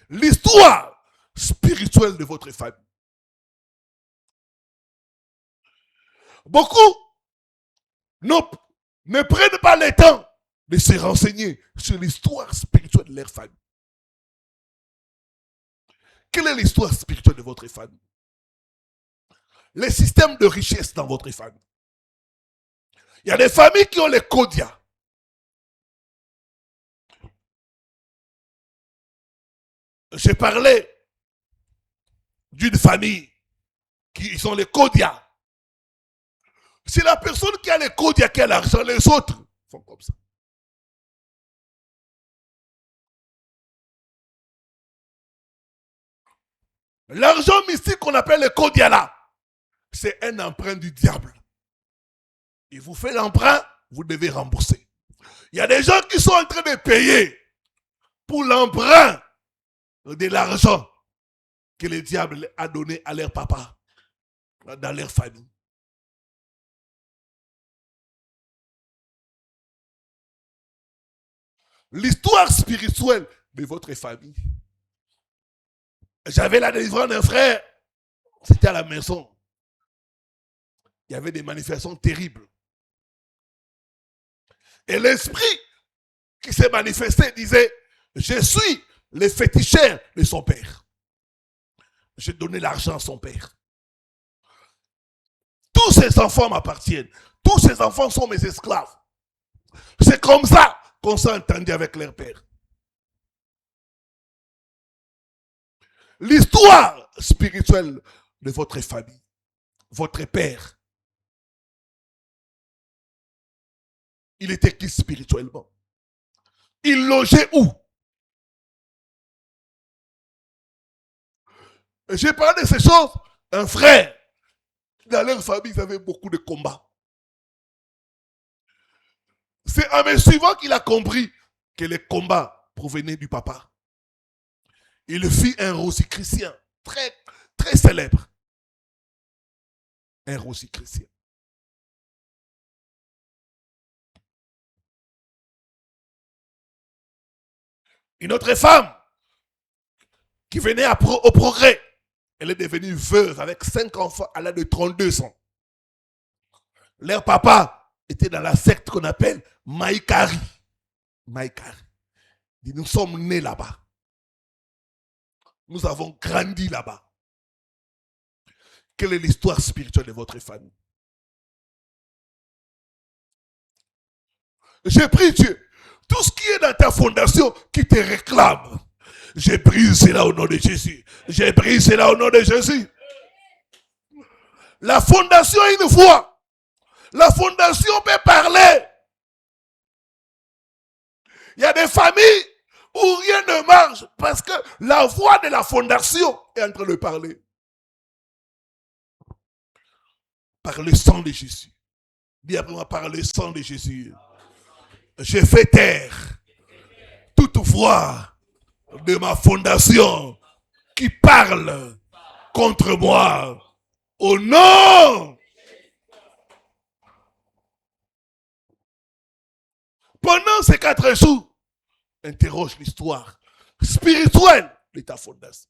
L'histoire spirituelle de votre famille. Beaucoup ne prennent pas le temps de se renseigner sur l'histoire spirituelle de leur famille. Quelle est l'histoire spirituelle de votre famille? Les systèmes de richesse dans votre famille. Il y a des familles qui ont les Kodia. J'ai parlé d'une famille qui sont les Kodia. C'est la personne qui a les Kodia qui a l'argent, les autres font comme ça. L'argent mystique qu'on appelle le Kodia là, c'est un emprunt du diable. Il vous fait l'emprunt, vous devez rembourser. Il y a des gens qui sont en train de payer pour l'emprunt de l'argent que le diable a donné à leur papa, dans leur famille. L'histoire spirituelle de votre famille. J'avais la délivrance d'un frère, c'était à la maison. Il y avait des manifestations terribles. Et l'esprit qui s'est manifesté disait, je suis le féticheur de son père. J'ai donné l'argent à son père. Tous ces enfants m'appartiennent. Tous ces enfants sont mes esclaves. C'est comme ça qu'on s'est entendu avec leur père. L'histoire spirituelle de votre famille, votre père, il était qui spirituellement? Il logeait où? J'ai parlé de ces choses. Un frère, dans leur famille, ils avaient beaucoup de combats. C'est en me suivant qu'il a compris que les combats provenaient du papa. Il fit un rosicrucien très, très célèbre. Un rosicrucien. Une autre femme qui venait au progrès, elle est devenue veuve avec 5 enfants à l'âge de 32 ans. Leur papa était dans la secte qu'on appelle Maïkari. Maïkari. Nous sommes nés là-bas. Nous avons grandi là-bas. Quelle est l'histoire spirituelle de votre famille? J'ai pris Dieu. Tout ce qui est dans ta fondation qui te réclame, j'ai brisé cela au nom de Jésus. J'ai brisé cela au nom de Jésus. La fondation a une voix. La fondation peut parler. Il y a des familles où rien ne marche parce que la voix de la fondation est en train de parler. Par le sang de Jésus. Dis après moi, par le sang de Jésus. Je fais taire toute voix de ma fondation qui parle contre moi. Au nom. Pendant ces 4 jours, interroge l'histoire spirituelle de ta fondation.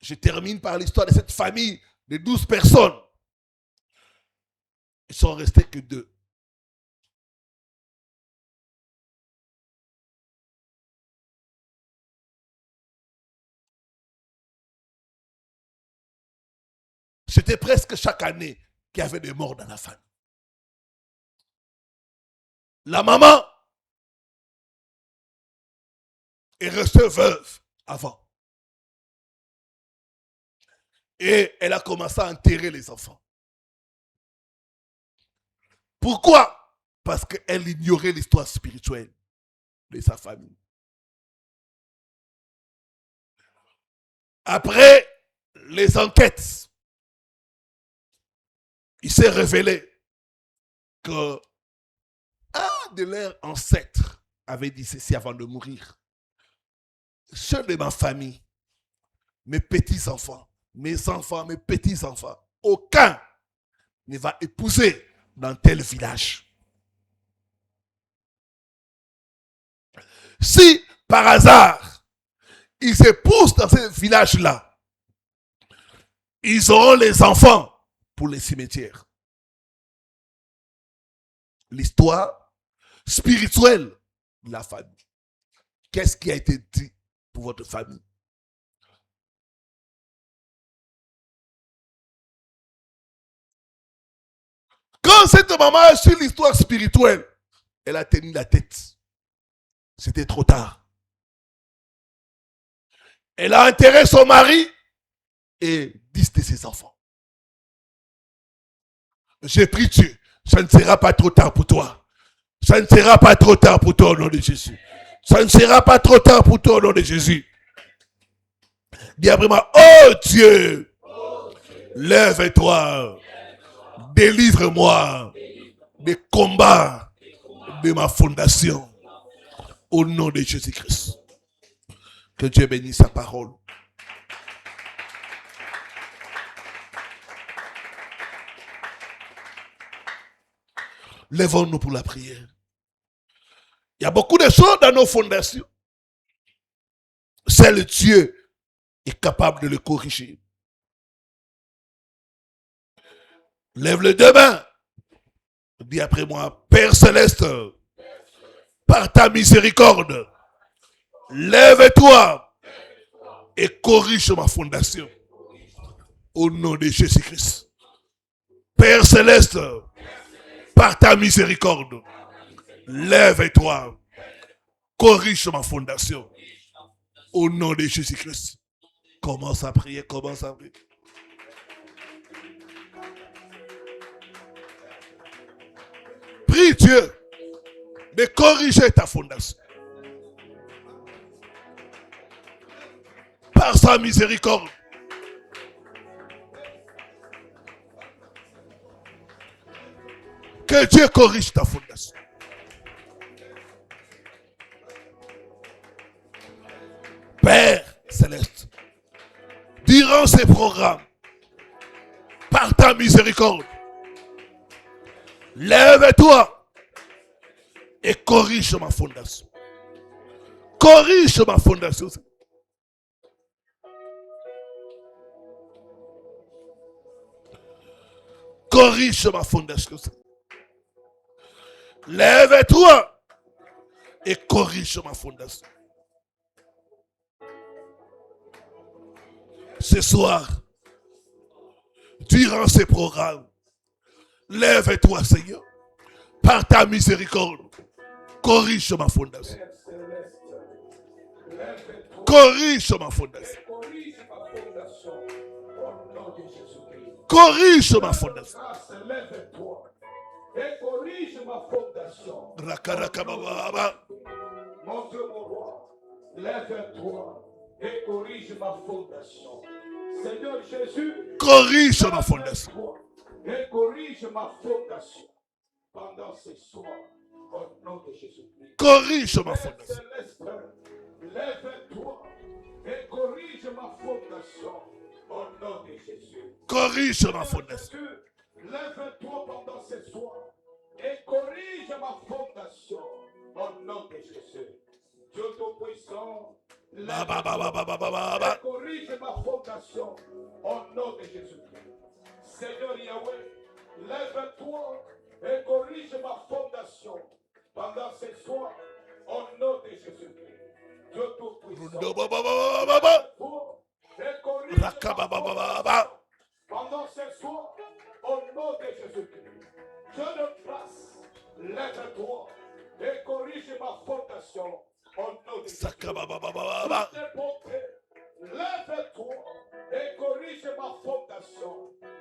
Je termine par l'histoire de cette famille de 12 personnes. Ils sont restés que 2. C'était presque chaque année qu'il y avait des morts dans la famille. La maman est restée veuve avant. Et elle a commencé à enterrer les enfants. Pourquoi? Parce qu'elle ignorait l'histoire spirituelle de sa famille. Après les enquêtes, il s'est révélé que un de leurs ancêtres avait dit ceci avant de mourir. Ceux de ma famille, mes petits-enfants, mes enfants, mes petits-enfants, aucun ne va épouser dans tel village. Si, par hasard, ils épousent dans ce village-là, ils auront les enfants pour les cimetières. L'histoire spirituelle de la famille. Qu'est-ce qui a été dit pour votre famille? Quand cette maman a su l'histoire spirituelle, elle a tenu la tête. C'était trop tard. Elle a enterré son mari et 10 de ses enfants. J'ai pris Dieu. Ça ne sera pas trop tard pour toi. Ça ne sera pas trop tard pour toi au nom de Jésus. Ça ne sera pas trop tard pour toi au nom de Jésus. Dis après moi, oh Dieu, Lève-toi. Délivre-moi des combats de ma fondation. Au nom de Jésus-Christ. Que Dieu bénisse sa parole. Lèvons-nous pour la prière. Il y a beaucoup de choses dans nos fondations. Seul Dieu est capable de le corriger. Lève les deux mains. Dis après moi, Père Céleste, par ta miséricorde, lève-toi et corrige ma fondation. Au nom de Jésus-Christ. Père Céleste, par ta miséricorde, lève-toi, corrige ma fondation. Au nom de Jésus-Christ. Commence à prier, commence à prier. Prie Dieu de corriger ta fondation. Par sa miséricorde. Que Dieu corrige ta fondation. Père Céleste, durant ces programmes, par ta miséricorde, lève-toi et corrige ma fondation. Corrige ma fondation. Corrige ma fondation. Lève-toi et corrige ma fondation. Ce soir, durant ces programmes, lève-toi, Seigneur, par ta miséricorde, corrige ma fondation. Corrige ma fondation. Corrige ma fondation. Lève-toi et corrige ma fondation. Mon Dieu, mon roi, lève-toi et corrige ma fondation. Seigneur Jésus, corrige ma fondation. Et corrige ma fondation pendant ce soir. Au nom de Jésus-Christ. Corrige ma fondation. Lève-toi et corrige ma fondation. Au nom de Jésus. Corrige ma fondation. Lève-toi pendant ce soir et corrige ma fondation. Au nom de Jésus. Dieu Tout-Puissant, lève-toi et corrige ma fondation. Au nom de Jésus-Christ. Seigneur Yahweh, lève-toi et corrige ma fondation pendant ce soir. Au nom de Jésus-Christ. Dieu Tout-Puissant. Lève-toi et corrige ma fondation pendant ce soir. Au nom de Jésus-Christ. Dieu de grâce, lève-toi et corrige ma fondation. Au nom de Jésus-Christ. Lève-toi et corrige ma fondation.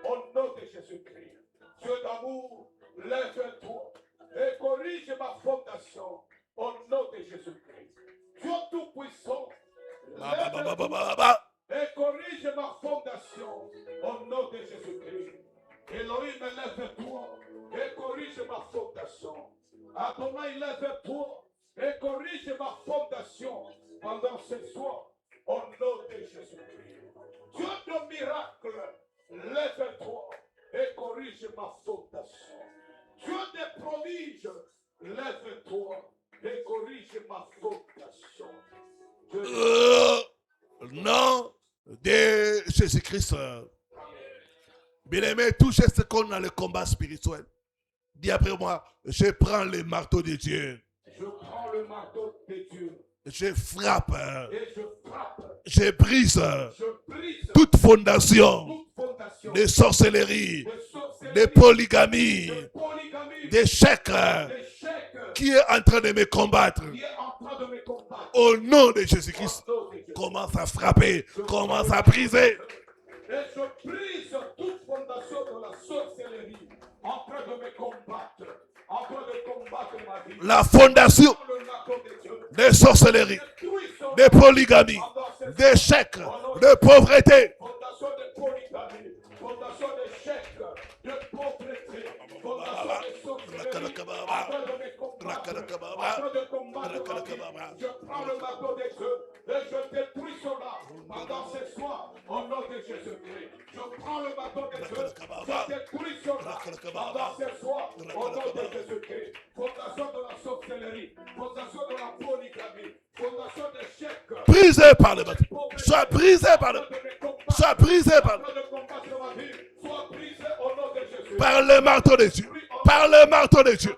Au nom de Jésus-Christ. Dieu d'amour, lève-toi et corrige ma fondation. Au nom de Jésus-Christ. Dieu Tout-Puissant, lève-toi et corrige ma fondation. Au nom de Jésus-Christ. Elohim, lève-toi et corrige ma fondation. Adonai, lève-toi et corrige ma fondation pendant ce soir. Au nom de Jésus-Christ. Dieu de miracle, lève-toi et corrige ma fondation. Dieu des prodiges, lève-toi et corrige ma fondation. Nom de Jésus-Christ. Bien-aimé, tout geste qu'on a le combat spirituel. Dis après moi, je prends le marteau de Dieu. Je prends le marteau de Dieu. Je frappe. Et je frappe. Je brise toute fondation de sorcellerie, de polygamie, d'échec qui est en train de me combattre. Au nom de Jésus-Christ, commence à frapper, commence à briser. Et je brise toute fondation de la sorcellerie en train de me combattre, en train de combattre ma vie. La fondation de sorcellerie, de polygamie, d'échec, de pauvreté. train de combattre ma vie, je prends le marteau des cieux et je détruis cela pendant ce soir au nom de Jésus-Christ. Je prends le marteau des cieux, je détruis cela pendant ce soir au nom de Jésus-Christ. Fondation de la sorcellerie, fondation de la polygamie, fondation des chèques. Brisé par le marteau. Sois brisé par le Sois brisé par par le marteau de Dieu. Par le marteau de Dieu.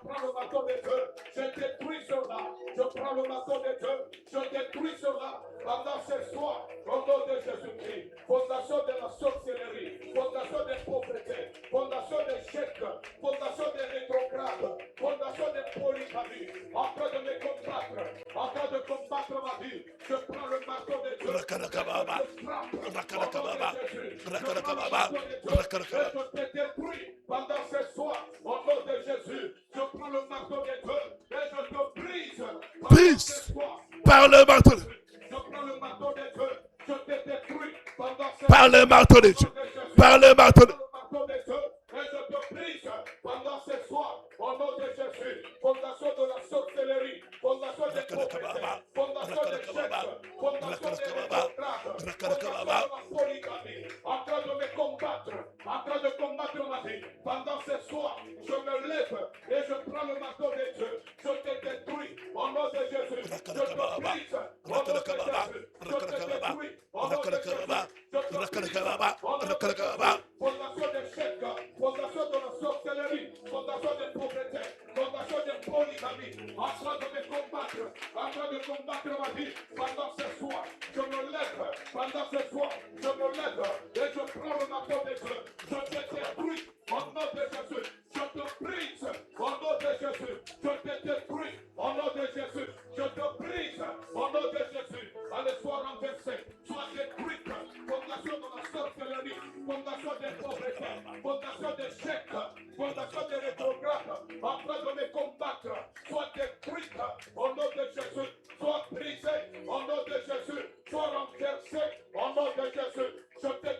Je détruis cela. Je prends le marteau de Dieu. Je détruis cela pendant ce soir au nom de Jésus-Christ. Fondation de la sorcellerie, fondation des pauvretés, fondation des chèques, fondation des rétrogrades, fondation des polygamies, en train de me combattre, en train de combattre ma vie. Je prends le marteau de Dieu. Je te détruis pendant ce soir au nom de Jésus. Je prends le marteau de Dieu et je te brise. Brise par le marteau. Je prends le marteau de Dieu. Je te détruis pendant ce par le marteau de Dieu. Par le marteau de Dieu. Et je te brise pendant ce soir au nom de Jésus. Fondation de la sorcellerie, fondation des pauvretés, fondation des chèques, fondation des rétrogrades, fondation de la polygamie, en train de me combattre, en train de combattre ma vie. Pendant ce soir, je me lève et je prends le marteau de Dieu. Je te détruis au nom de Jésus. Je te brise au nom de Jésus. Je te détruis au nom de Jésus. Je te brise au nom de Jésus. Fondation des chèques, fondation de la sorcellerie, fondation des pauvretés, fondation des polygamies, en train de me combattre ma vie. Pendant ce soir, je me lève. Pendant ce soir, je me lève et je prends le marteau de Dieu. Je te détruis au nom de Jésus. Je te brise au nom de Jésus. Je te détruis au nom de Jésus. Je te brise au nom de Jésus. Allez, sois renversé, sois détruite. Fondation de la sorcellerie, fondation des pauvretés, fondation des chèques, fondation des rétrogrades, en train de me combattre, sois détruite au nom de Jésus. Sois brisé au nom de Jésus. Sois renversé au nom de Jésus. Je te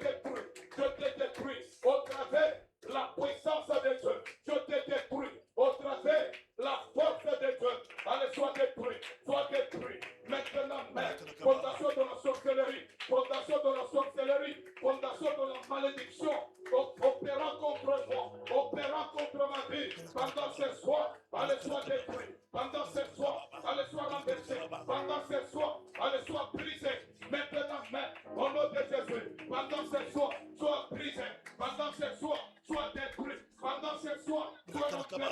détruis au travers la puissance de Dieu. Je te détruis au travers la force de Dieu. Allez, sois détruit. Maintenant, fondation de la sorcellerie, fondation de la sorcellerie, fondation de la malédiction, opérant contre moi, opérant contre ma vie. Pendant ce soir, allez, sois détruit. Pendant ce soir, allez, sois renversé. Pendant ce soir, allez, sois brisé. Maintenant, au nom de Jésus. Pendant ce soir, sois brisé. Pendant ce soir, sois détruit. Pendant ce soir, sois renversé.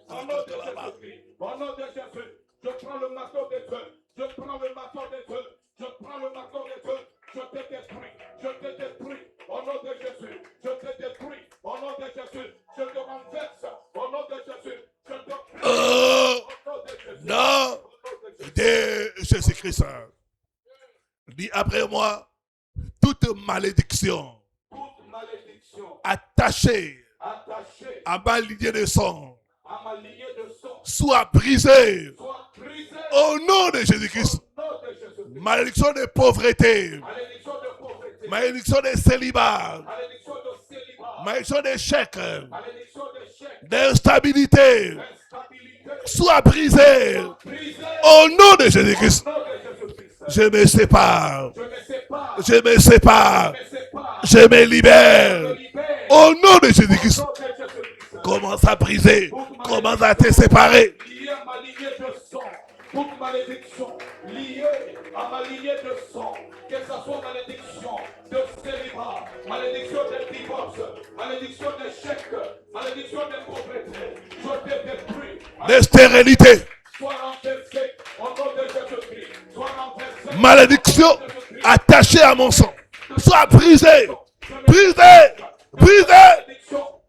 Au nom de Jésus. Au nom de Jésus. Je prends le marteau de Dieu. Je prends le marteau de Dieu. Je prends le marteau de Dieu. Je te détruis. Je te détruis. Au nom de Jésus. Je te détruis. Au nom de Jésus. Je te renverse. Au nom de Jésus. Je te prie. Non de Jésus-Christ. Dis après moi, toute malédiction attachée à ma lignée de sang soit brisée au nom de Jésus-Christ. Malédiction de pauvreté, malédiction de célibat, malédiction d'échec, d'instabilité, soit brisée au nom de Jésus-Christ. Je me sépare, je me sépare, je me libère au nom de Jésus-Christ. Commence à briser, commence à te séparer. Lié à ma lignée de sang, toute malédiction liée à ma lignée de sang, que ce soit malédiction de célibat, malédiction de divorce, malédiction d'échec, malédiction de pauvreté, je te détruis. De stérilité. Sois renversé au nom de Jésus-Christ. Sois renversé. Malédiction attachée à mon sang. Sois brisée, brisée, brisée.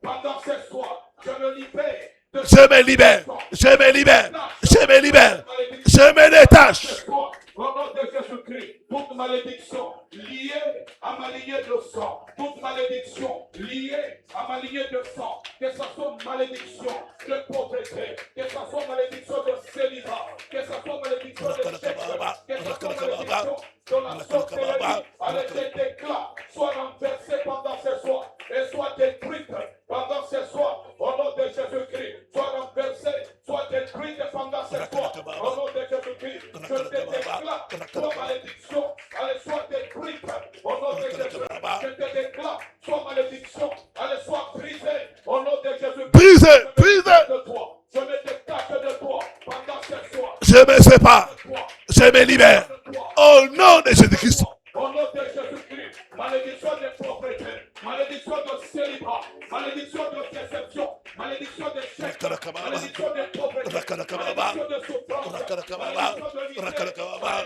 Pendant ce soir, je me libère. Je me libère, je me libère, je me libère, je me détache. Au nom de Jésus-Christ, toute malédiction liée à ma lignée de sang, toute malédiction liée à ma lignée de sang, que ce soit malédiction de pauvreté, que ce soit malédiction de célibat, que ce soit malédiction de chèque, que ce soit malédiction de la sorcellerie, avec des éclats, soit renversée pendant ce soir et soit détruite pendant ce soir. Au nom de Jésus-Christ, soit renversée, soit détruite pendant sépare. Je me libère. Au nom de Jésus-Christ. Au nom de Jésus-Christ, malédiction des prophètes, malédiction de célibat, malédiction de déception, malédiction d'échec, malédiction des pauvretés, malédiction de souffrance, malédiction de misère,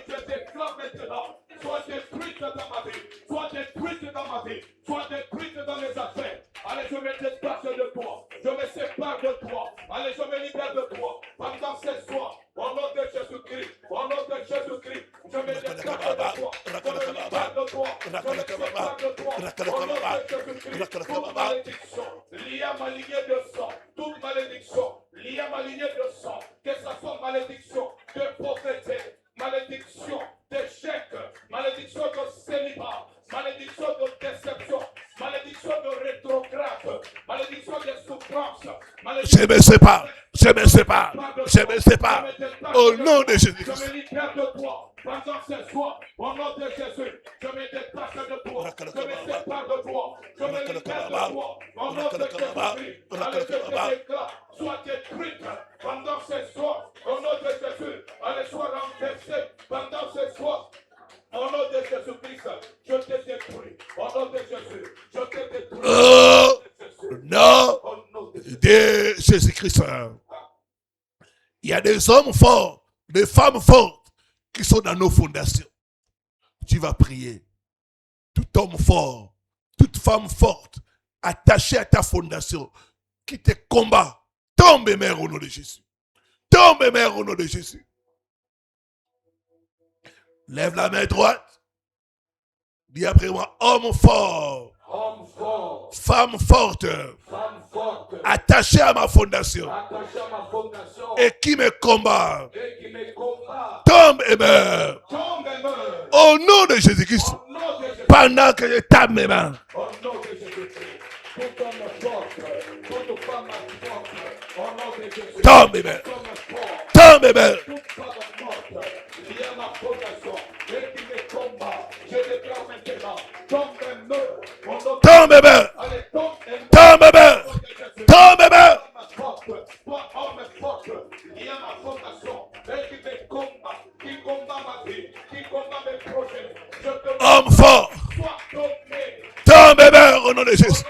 je déclare maintenant, sois détruite dans ma vie, sois détruite dans ma vie, sois détruite dans mes affaires. Allez, je me détache de toi, je me sépare de toi, allez, je me libère de toi, pendant ce soir, au nom de Jésus-Christ, au nom de Jésus-Christ, je me détache de toi, je me libère de toi, je me sépare de toi, au nom de Jésus-Christ, toute malédiction liée à ma lignée de sang, toute malédiction liée à ma lignée de sang, que ce soit malédiction de pauvreté, malédiction d'échec, malédiction de célibat, malédiction de déception, malédiction de rétrograde, malédiction de souffrance, Je me sépare. Je me sépare. Je me sépare. Au nom de je Jésus-Christ. me libère de toi pendant ce soir, au nom de Jésus, je me détache de toi, je me sépare de toi, je me libère de toi, au nom de Jésus-Christ, allez, je te déclare, sois détruite pendant ce soir, au nom de Jésus, allez, sois renversée pendant ce soir. Au nom de Jésus-Christ, je te détruis. Au nom de Jésus, je te détruis. Au nom de Jésus-Christ. Il y a des hommes forts, des femmes fortes qui sont dans nos fondations. Tu vas prier. Tout homme fort, toute femme forte, attachée à ta fondation, qui te combat, tombe et mère au nom de Jésus. Tombe et mère au nom de Jésus. Lève la main droite. Dis après moi, homme fort, femme forte, attachée à ma fondation, et qui me combat, tombe et meurt. Au nom de Jésus-Christ, pendant que je tape mes mains. Tombe et meurt. Tombe et meurt. Tombe et meurt. Tombe et meurt. Tombe et meurt. Homme fort. Tombe et meurt au nom de Jésus.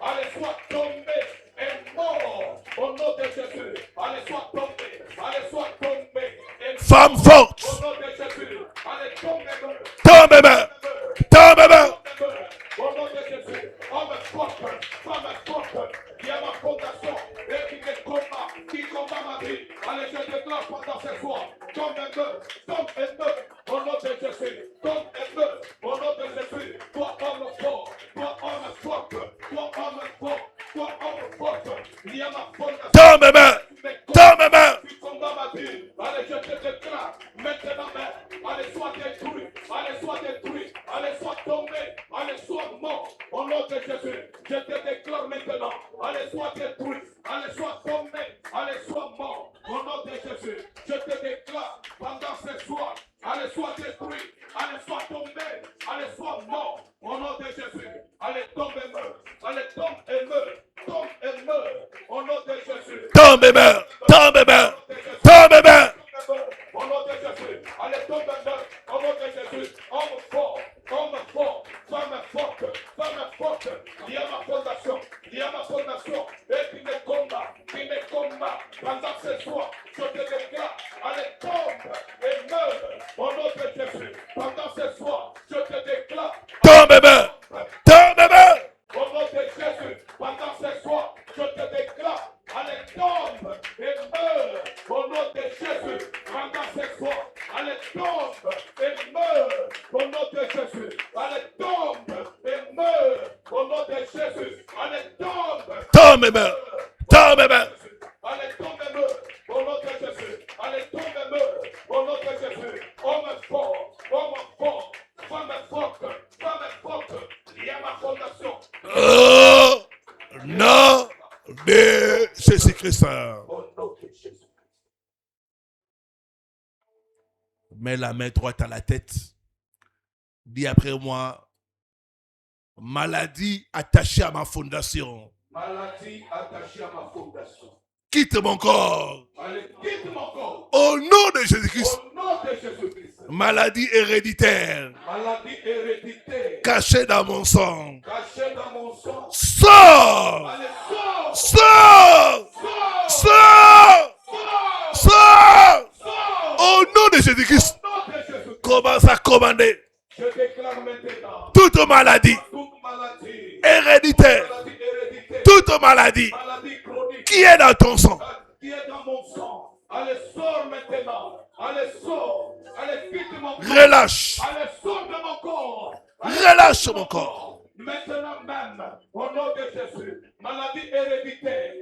Allez, sois tombé et mort au nom de Jésus. Allez, sois tombé. Allez, sois tombé. Femme forte. Au nom de Jésus. Allez, tombe. Tombe et meurt. Tombe et meurt. Au nom de Jésus. Homme forte. Femme forte. Il y a ma fondation. Et qui me combat. Qui combat ma vie. Allez, je déclare pendant ce soir. Tombe et meurt. Tombe et meurt. Au nom de Jésus. Tombe et meurt. Au nom de Jésus. Toi, homme fort. Toi, homme forte. Toi, homme fort. Toi, homme forte. Il y a ma fondation. Tombe et meurt. Tombe et meurt. Tu combats ma vie. Allez, je te déclare. Maintenant, allez, sois détruit. Allez, sois détruit. Allez, sois tombé. Allez, sois mort. Au nom de Jésus, je te déclare maintenant. Allez, sois détruit. Allez, sois tombé. Allez, sois mort. Au nom de Jésus, je te déclare pendant ce soir. Allez, sois détruit. Allez, sois tombé. Allez, sois mort. Au nom de Jésus. Allez, tombe et meurt. Allez, tombe et meurt. Tombe et meurt. Au nom de Jésus. Tombe et meurt. Tombe et meurt. Tombe et meurt. Au nom de Jésus. Allez, tombe et meurt. Au nom de Jésus. Homme fort. Femme forte. Il y a ma fondation. Il y a ma fondation. Et qui me combat. Pendant ce soir, je te déclare. Allez, tombe et meurt. Au nom de Jésus. Pendant ce soir, je te déclare. Tombe et meurt. Tombe et meurt. Au nom de Jésus, pendant ce soir, je te déclare, allez, tombe et meurt. Au nom de Jésus, pendant ce soir, allez, tombe et meurt. Au nom de Jésus, allez, tombe et meurt. Au nom de Jésus, allez, tombe. Tombe et meurt. Tombe et meurt. Allez, tombe et meurt. Au nom de Jésus, allez, tombe et meurt. Au nom de Jésus, homme fort, femme forte, il y a ma fondation. Au nom de Jésus-Christ. Mets la main droite à la tête. Dis après moi, maladie attachée à ma fondation. Maladie attachée à ma fondation. quitte mon corps. Allez, quitte mon corps. Au nom de Jésus-Christ. Au nom de Jésus-Christ. Maladie héréditaire. Maladie héréditaire. Cachée dans mon sang. Cachée dans mon sang. Sors! Allez, sors. Sors! Sors. Sors! Sors! Sors. Au nom de Jésus-Christ. Au nom de Jésus-Christ. Commence à commander Je déclare maintenant. toute maladie Toute maladie. héréditaire, Maladie héréditaire. toute maladie Maladie chronique. qui est dans ton sang. Qui est dans mon sang. Allez, sors maintenant. Allez, sors. Allez, quitte mon corps. Relâche. Allez, sors de mon corps. Allez, Relâche quitte mon corps. Maintenant même, au nom de Jésus, maladie héréditaire,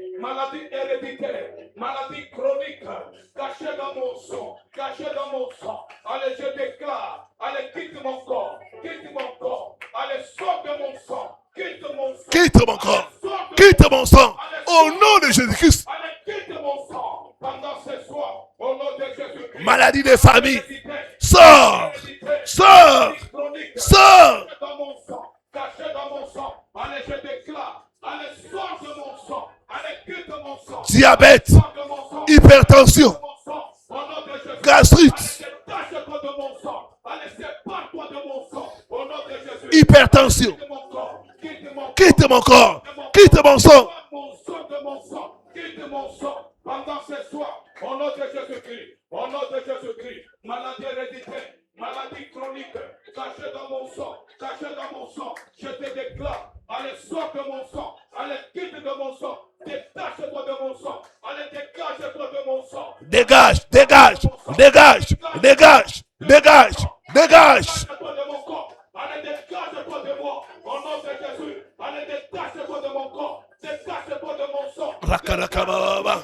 maladie chronique, cachée dans mon sang, allez, je déclare, allez, quitte mon corps, allez, sors de mon sang, quitte mon sang, Quitte mon corps. allez, sors de Quitte mon sang. Au nom de Jésus-Christ. allez, quitte mon sang, pendant ce soir, au nom de Jésus-Christ, Maladie des familles. héréditaire, Sors. héréditaire, Sors. maladie chronique, Sors. caché dans mon sang, allez, je déclare, allez, sors de mon sang, allez, quitte mon sang, Diabète. sors de mon sang, Hypertension. de mon sang, au nom de Jésus, Gastrite. allez, détache-toi de mon sang, allez, sépare-toi de mon sang, au nom de Jésus, Hypertension. quitte mon corps, quitte mon Quitte mon corps. Quitte mon sang. mon sang de mon sang, quitte mon sang, pendant ce soir, au nom de Jésus-Christ, au nom de Jésus-Christ, maladie héréditaire, maladie chronique, cachée dans mon sang, je te déclare, allez, sors de mon sang, allez, quitte de mon sang, détache-toi de mon sang, allez, dégage-toi de mon sang. Dégage. Dégage. Dégage. Dégage. Dégage. Dégage. Détache-toi de mon corps, allez, dégage-toi de moi, au nom de Jésus, allez, détache-toi de mon corps, détache-toi de mon sang. Rakarakababa.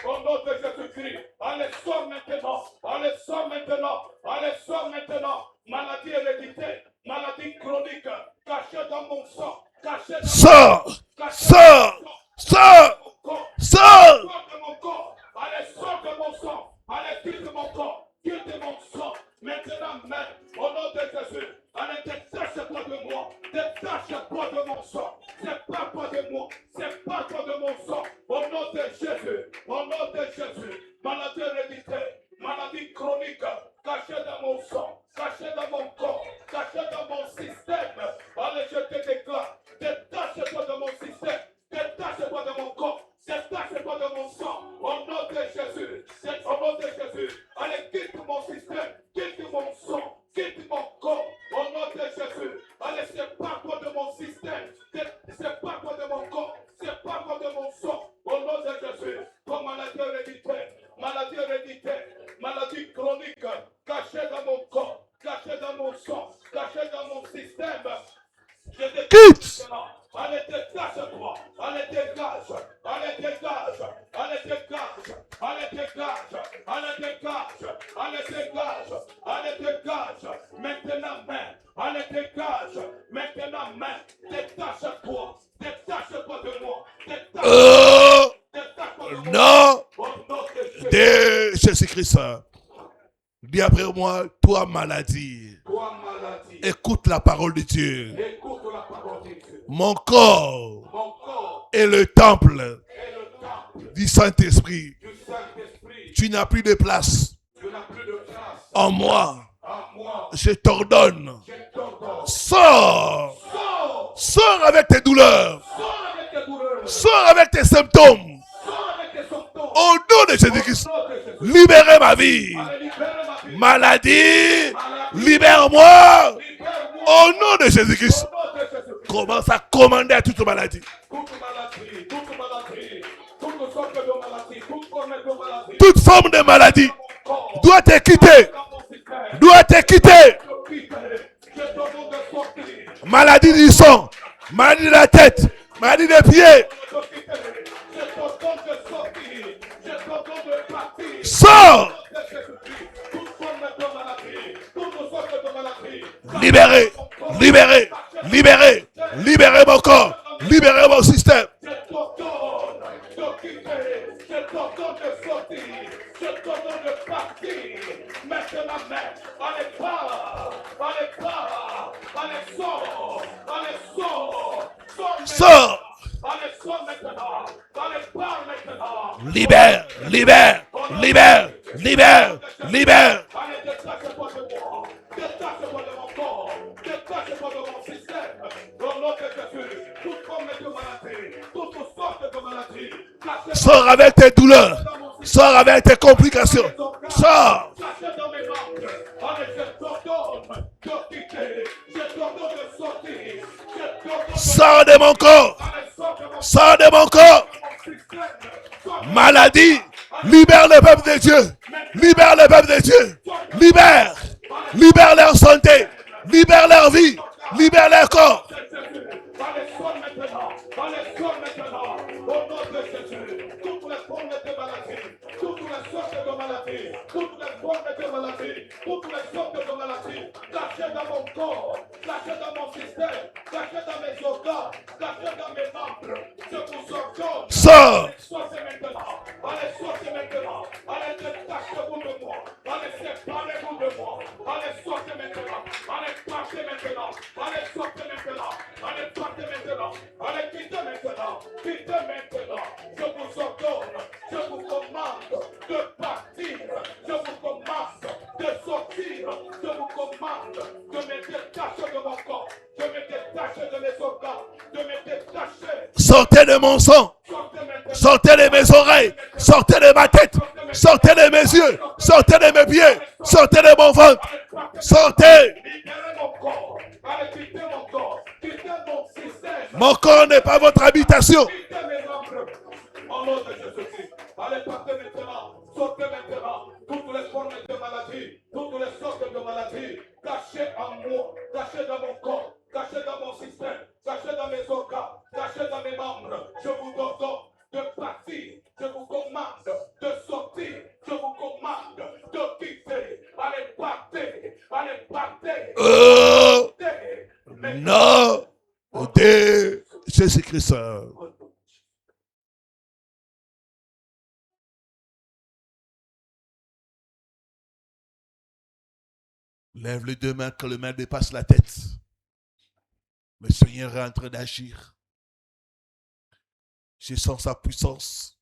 Au nom de Jésus-Christ, allez, sors maintenant, allez, sors maintenant, allez, sors maintenant, maladie héréditaire, maladie chronique, cachée dans mon sang, cachée dans Sors. cachée Sors. Sors. mon corps, Sors. sors de mon corps, allez, sors de mon sang, allez, quitte mon corps, quitte mon sang, maintenant même, au nom de Jésus, allez, détache-toi de moi, détache-toi de mon sang, sépare-toi de moi, sépare-toi de mon sang, au nom de Jésus, maladie héréditaire, maladie chronique, cachée dans mon sang, cachée dans mon corps, cachée dans mon système, allez, je te déclare, détache-toi de mon système, détache-toi de mon corps, détache-toi de mon sang, au nom de Jésus, allez, quitte mon système, quitte mon sang, quitte mon corps, au nom de Jésus, allez, sépare-toi de mon système, sépare-toi de mon corps, sépare-toi de mon sang, au nom de Jésus, comme maladie héréditaire, maladie chronique, cachée dans mon corps, cachée dans mon sang, cachée dans mon système, je te Quitte. allez, détache-toi, allez, dégage, allez, dégage, allez, dégage, allez, dégage, allez, dégage, allez, dégage, allez, dégage, maintenant main, allez, dégage, maintenant main, détache-toi de moi, Oh. détache-toi de moi, Non. au nom de Jésus, De Jésus-Christ. Dis après moi, toi maladie. toi maladie, Écoute la parole de Dieu. écoute la parole de Dieu, Mon corps mon corps est le temple est le temple du Saint-Esprit. du Saint-Esprit, Tu n'as plus de place tu n'as plus de place en moi. en moi, Je t'ordonne. je t'ordonne, Sors. sors, Sors avec tes douleurs. sors avec tes douleurs, Sors avec tes symptômes. sors avec tes symptômes, Au nom de Jésus-Christ. au nom de Jésus, Libérez ma vie. allez, libère ma vie, Maladie. maladie, Libère-moi. libère-moi, Au nom de Jésus-Christ. au nom de Jésus, Commence à commander à toute maladie. toute sorte de maladie, toute forme de maladie, Toute forme de maladie mon corps, doit te quitter. dans mon système, Doit te quitter. je t'ordonne de sortir, Maladie du sang. Maladie de la tête. Maladie des pieds. je t'ordonne de sortir, je t'ordonne de partir, Sors. toute forme de maladie, toute sorte de maladie, Libérez. Libérez. Libérez. Libérez mon corps. Libérez mon système. je t'ordonne de quitter, je t'ordonne de sortir, je t'ordonne de partir, maintenant même, allez pas, allez sors, Sors. allez sors Libère, libère, libère, libère, libère. Sors avec tes douleurs. Sors avec tes complications. Sors. Sors de mon corps. Sors de mon corps. Maladie. Libère le peuple de Dieu. Libère le peuple de Dieu. Libère. Libère leur santé. Libère leur vie. Libère leur corps. Sors. Sortez de mon sang. Sortez de mes oreilles. Sortez de ma tête. Sortez de mes yeux. Sortez de mes pieds. Sortez de mon ventre. Sortez. Mon corps n'est pas votre habitation. Allez, partez maintenant. Sortez maintenant. Toutes les formes de maladie. Toutes les sortes de maladies. Cachées en moi. Cachées dans mon corps. Cachées dans mon système. Cachées dans mes organes. Cachées dans mes membres. Je vous ordonne de partir. Je vous commande de sortir. Je vous commande de quitter. Allez, partez. Allez, partez. Non. De Jésus-Christ. Lève les deux mains quand le main dépasse la tête. Le Seigneur est en train d'agir. Je sens sa puissance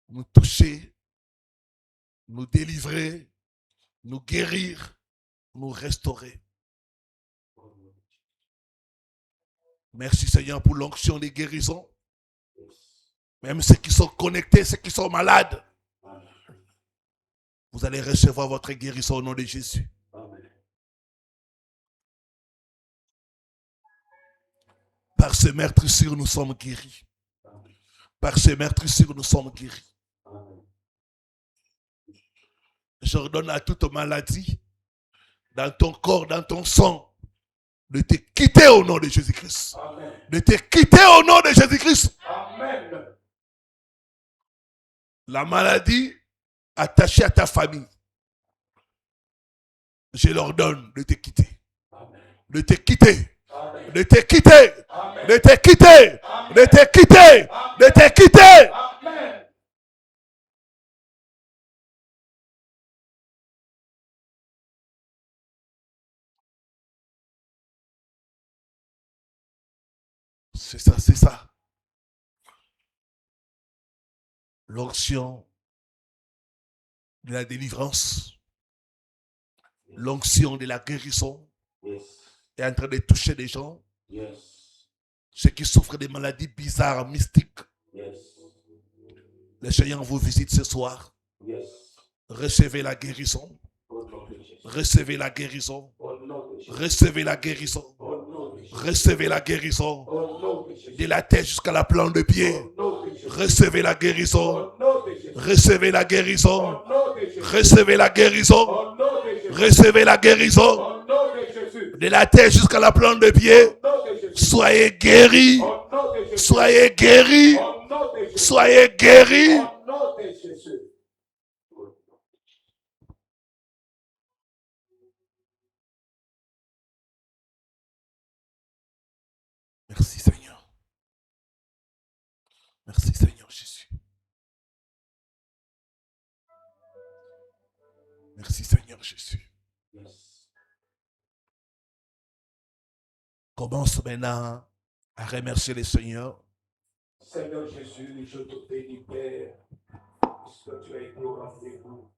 nous toucher, nous délivrer, nous guérir, nous restaurer. Merci Seigneur pour l'onction des guérisons. Même ceux qui sont connectés, ceux qui sont malades, vous allez recevoir votre guérison au nom de Jésus. Amen. Par ce meurtrissure, nous sommes guéris. Amen. Par ce meurtrissure, nous sommes guéris. Amen. J'ordonne à toute maladie, dans ton corps, dans ton sang, de te quitter au nom de Jésus-Christ. Amen. De te quitter au nom de Jésus-Christ. Amen. La maladie attachée à ta famille, je leur donne de te quitter. Amen. De te quitter. Amen. De te quitter. Amen. De te quitter. Amen. De te quitter. Amen. De te quitter. Amen. C'est ça, c'est ça. L'onction de la délivrance, l'onction de la guérison est en train de toucher des gens, ceux qui souffrent de maladies bizarres, mystiques. Le Seigneur vous visite ce soir. Recevez la guérison. Recevez la guérison. Recevez la guérison. Recevez la guérison. De la tête jusqu'à la plante de pied. Recevez la guérison. Recevez la guérison. Recevez la guérison. Recevez la guérison. De la tête jusqu'à la plante de pied. Soyez guéris. Soyez guéris. Soyez guéris. Merci Seigneur. Merci Seigneur Jésus. Merci Seigneur Jésus. Commence maintenant à remercier le Seigneur Seigneur Jésus, je te bénis, Père, parce que tu as été au rendez-vous.